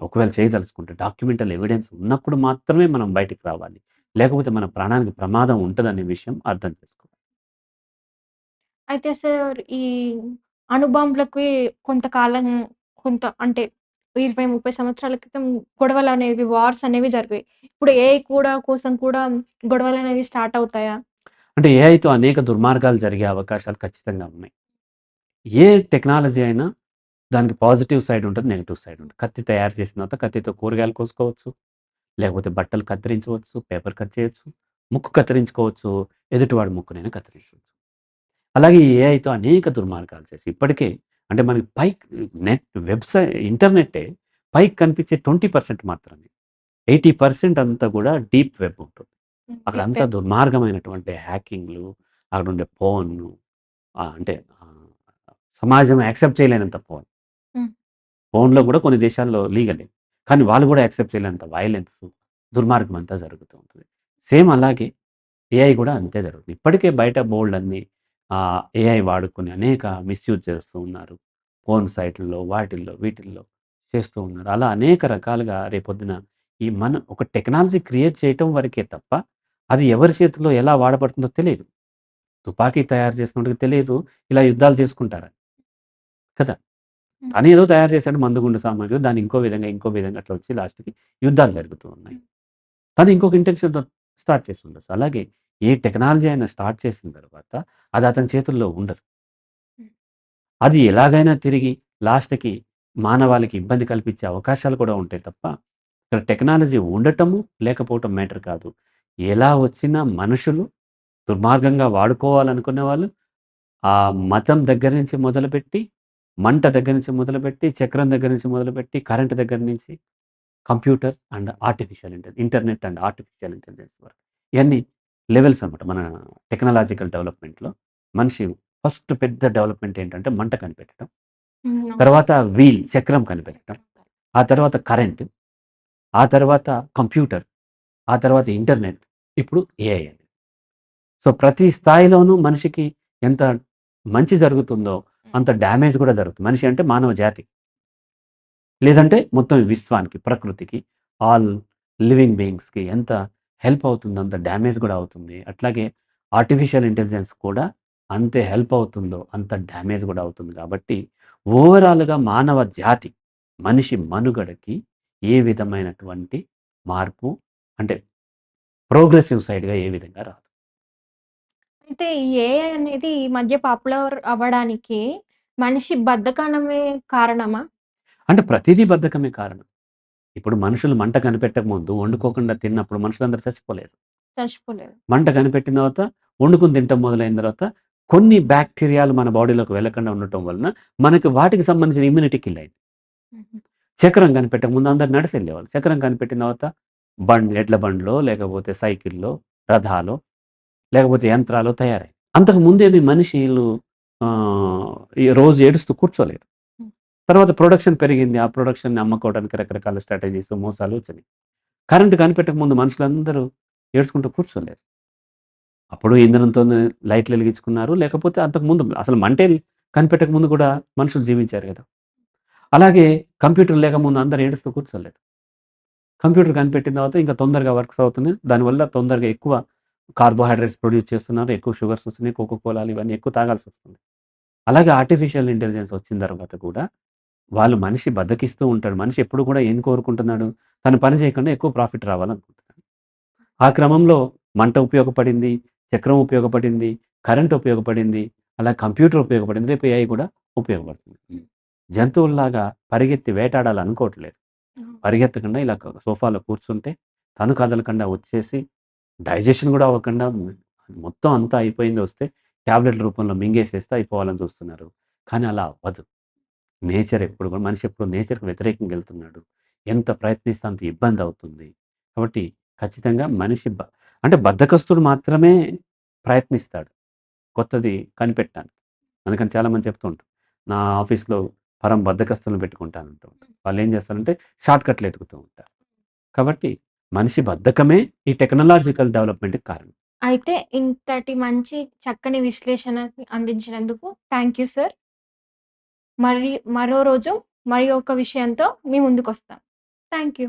ఒకవేళ చేయదలుచుకుంటే డాక్యుమెంటల్ ఎవిడెన్స్ ఉన్నప్పుడు మాత్రమే మనం బయటికి రావాలి. లేకపోతే మన ప్రాణానికి ప్రమాదం ఉంటదనే విషయం అర్థం చేసుకోవాలి. అయితే సార్ ఈ అణుబాంబులకి కొంతకాలం అంటే 20, 30 సంవత్సరాల క్రితం గొడవలనేవి, వార్స్ అనేవి జరిగాయి. ఇప్పుడు ఏఐ కోసం కూడా గొడవలనేవి స్టార్ట్ అవుతాయా? అంటే ఏఐతో అనేక దుర్మార్గాలు జరిగే అవకాశాలు ఖచ్చితంగా ఉన్నాయి. ఏ టెక్నాలజీ అయినా దానికి పాజిటివ్ సైడ్ ఉంటది. నెగెటివ్ సైడ్ ఉంటది. కత్తి తయారు చేసిన తర్వాత కత్తితో కూరగాయలు కోసుకోవచ్చు. లేకపోతే బట్టలు కత్తిరించవచ్చు. పేపర్ కట్ చేయొచ్చు. ముక్కు కత్తిరించుకోవచ్చు. ఎదుటివాడి ముక్కునైనా కత్తిరించవచ్చు. అలాగే ఈ ఏఐతో అనేక దుర్మార్గాలు చేసి ఇప్పటికే అంటే మనకి పైకి ఇంటర్నెట్టే పైకి కనిపించే 20% మాత్రమే. 80% అంతా కూడా డీప్ వెబ్ ఉంటుంది. డీప్ అక్కడంతా వెబ్. దుర్మార్గమైనటువంటి హ్యాకింగ్‌లు, అక్కడుండే పోర్ను అంటే సమాజం యాక్సెప్ట్ చేయలేనంత పోర్న్. హ్మ్. పోర్న్‌లో కూడా కొన్ని దేశాల్లో లీగలే. కానీ వాళ్ళు కూడా యాక్సెప్ట్ చేయలేనంత వయలెన్స్, దుర్మార్గం అంతా జరుగుతూ ఉంటుంది. సేమ్ అలాగే ఏఐ కూడా అంతే జరుగుతుంది. ఇప్పటికే బయట బోలెడన్ని ఏఐ వాడుకొని అనేక మిస్‌యూజ్ చేస్తూ ఉన్నారు. పోర్న్ సైట్‌ల్లో, వాటిల్లో, వీటిల్లో చేస్తూ ఉన్నారు. అలా అనేక రకాలుగా రేపొద్దున ఒక టెక్నాలజీ క్రియేట్ చేయటం వరకే తప్ప, అది ఎవరి చేతిలో ఎలా వాడబడుతుందో తెలీదు. తుపాకీ తయారు చేసినోడికి తెలీదు, ఇలా యుద్ధాలు చేసుకుంటారని. కదా! హ్మ్. తనేదో తయారు చేశాడు మందుగుండు సామాగ్రి. దాన్ని ఇంకో విధంగా, ఇంకో విధంగా అట్లా వచ్చి లాస్ట్‌కి యుద్ధాలు జరుగుతూ ఉన్నాయి. తను ఇంకొక ఇంటెన్షన్‌తో స్టార్ట్ చేసుండొచ్చు. అలాగే ఏ టెక్నాలజీ అయినా స్టార్ట్ చేసిన తర్వాత అది అతని చేతుల్లో ఉండదు. హ్మ్. అది ఎలాగైనా తిరిగి లాస్ట్‌కి మానవాళికి ఇబ్బంది కల్పించే అవకాశాలు కూడా ఉంటాయి తప్ప, ఇక్కడ టెక్నాలజీ ఉండటము, లేకపోవటం మ్యాటర్ కాదు. ఎలా వచ్చినా మనుషులు దుర్మార్గంగా వాడుకోవాలనుకునే వాళ్ళు మతం దగ్గర నుంచి మొదలుపెట్టి, మంట దగ్గర నుంచి మొదలుపెట్టి, చక్రం దగ్గర నుంచి మొదలుపెట్టి, కరెంట్ దగ్గర నుంచి computer and internet and artificial intelligence వరకు. ఇయన్నీ లెవెల్స్ అనమాట. మన టెక్నాలాజికల్ డెవలప్‌మెంట్‌లో మనిషి ఫస్ట్ పెద్ద డెవలప్‌మెంట్ ఏంటంటే మంట కనిపెట్టడం. అవును. తర్వాత చక్రం కనిపెట్టడం. ఆ తర్వాత కరెంట్. ఆ తర్వాత కంప్యూటర్. ఆ తర్వాత ఇంటర్నెట్. ఇప్పుడు ఏఐ. సో, ప్రతి స్థాయిలోనూ మనిషికి ఎంత మంచి జరుగుతుందో, అంత డ్యామేజ్ కూడా జరుగుతుంది. మనిషి అంటే మానవ జాతి. లేదంటే మొత్తం విశ్వానికి, ప్రకృతికి, ఆల్ లివింగ్ బీయింగ్స్‌కి ఎంత హెల్ప్ అవుతుందో అంత డ్యామేజ్ గూడా అవుతుంది. అట్లాగే ఆర్టిఫిషియల్ ఇంటెలిజెన్స్ కూడా అంతే హెల్ప్ అవుతుందో అంత డ్యామేజ్ గూడా అవుతుంది. కాబట్టి ఓవరాల్‌గా మానవ జాతి, మనిషి మనుగడకి ఏ విధమైనటువంటి మార్పు అంటే ప్రోగ్రెసివ్ సైడ్‌గా ఏ విధంగా రాదు. అయితే ఈ ఏఐ అనేది ఈ మధ్య పాపులర్ అవ్వడానికి మనిషి బద్ధకనమే కారణమా? అంటే ప్రతీదీ బద్ధకమే కారణం. ఇప్పుడు మనుషులు మంట కనిపెట్టక ముందు వండుకోకుండా తిన్నప్పుడు మనుషులందరూ చచ్చిపోలేదు. చచ్చిపోలేదు. మంట కనిపెట్టిన తర్వాత వండుకొని తినటం మొదలైన తర్వాత కొన్ని బ్యాక్టీరియాలు మన బాడీలోకి వెళ్ళకుండా ఉండటం వలన మనకి వాటికి సంబంధించిన ఇమ్యూనిటీ కిల్ అయింది. హుహు. చక్రం కనిపెట్టక ముందు అందరూ నడిసెళ్ళేవాళ్ళు. చక్రం కనిపెట్టిన తర్వాత ఎడ్ల బండ్లో, లేకపోతే సైకిల్లో, రథాలో, లేకపోతే యంత్రాలో తయారయ్యాయి. అంతకు ముందేమి మనిషీలు ఈ రోజు ఏడుస్తూ కూర్చోలేదు. హ్మ్. తర్వాత ప్రొడక్షన్ పెరిగింది. ఆ ప్రొడక్షన్‌ని అమ్ముకోవడానికి రకరకాల స్ట్రాటజీస్, మోసాలు వచ్చినాయి. కరెంట్ కనిపెట్టక ముందు మనుషులందరూ ఏడ్చుకుంటూ కూర్చోలేదు. అప్పుడు ఇంధనంతోనే లైట్లు ఎలిగించుకున్నారు. లేకపోతే అంతకుముందు అసలు మంటే కనిపెట్టక ముందు కూడా మనుషులు జీవించారు గదా! అలాగే కంప్యూటర్ లేకముందు అందరూ ఏడుస్తూ కూర్చోలేదు. కంప్యూటర్ కనిపెట్టిన తర్వాత ఇంకా తొందరగా వర్క్స్ అవుతున్నాయి. దానివల్ల తొందరగా ఎక్కువ కార్బోహైడ్రేట్స్ ప్రొడ్యూస్ చేస్తున్నారు. ఎక్కువ షుగర్స్ వస్తున్నాయి. కోకో కోలాలు ఇవన్నీ ఎక్కువ తాగాల్సొస్తుంది. అలాగే ఆర్టిఫిషియల్ ఇంటెలిజెన్స్ వచ్చిన తర్వాత కూడా మనిషి బద్ధకిస్తూ ఉంటాడు. మనిషి ఎప్పుడు కూడా ఏం కోరుకుంటున్నాడు? తను పని చేయకుండా ఎక్కువ ప్రాఫిట్ రావాలనుకుంటున్నాడు. ఆ క్రమంలో మంట ఉపయోగపడింది, చక్రం ఉపయోగపడింది, కరెంట్ ఉపయోగపడింది, అలా కంప్యూటర్ ఉపయోగపడింది. రేపు ఏఐ కూడా ఉపయోగపడుతుంది. జంతువుల్లాగా పరిగెత్తి వేటాడాలనుకోవట్లేదు. హ్మ్. పరిగెత్తకుండా ఇలా సోఫాలో కూర్చుంటే తను కదలకుండా వచ్చేసి డైజెషన్ కూడా అవ్వకుండా మొత్తం అంతా అయిపోయింది వస్తే టాబ్లెట్‌ల రూపంలో మింగేసేస్తే అయిపోవాలని చూస్తున్నారు. కానీ అలా అవ్వదు. మనిషి ఎప్పుడు నేచర్‌కి వ్యతిరేకంగా వెళ్తున్నాడు. ఎంత ప్రయత్నిస్తే అంత ఇబ్బందవుతుంది. కాబట్టి ఖచ్చితంగా మనిషి అంటే బద్ధకస్తుడు మాత్రమే ప్రయత్నిస్తాడు. కొత్తది కనిపెట్టడానికి. అందుకని చాలామంది చెప్తూ ఉంటారు. నా ఆఫీస్‌లో బద్ధకస్తులను పెట్టుకుంటానంటూ ఉంటారు. వాళ్ళేం చేస్తారంటే షార్ట్‌కట్లు ఎతుకుతూ ఉంటారు. కాబట్టి మనిషి బద్ధకమే ఈ టెక్నాలాజికల్ డెవలప్‌మెంట్‌కి కారణం. అయితే ఇంతటి మంచి చక్కని విశ్లేషణ అందించినందుకు థాంక్ యూ సార్. మరో రోజు మరి ఒక విషయంతో మీ ముందుకొస్తాం. Thank you.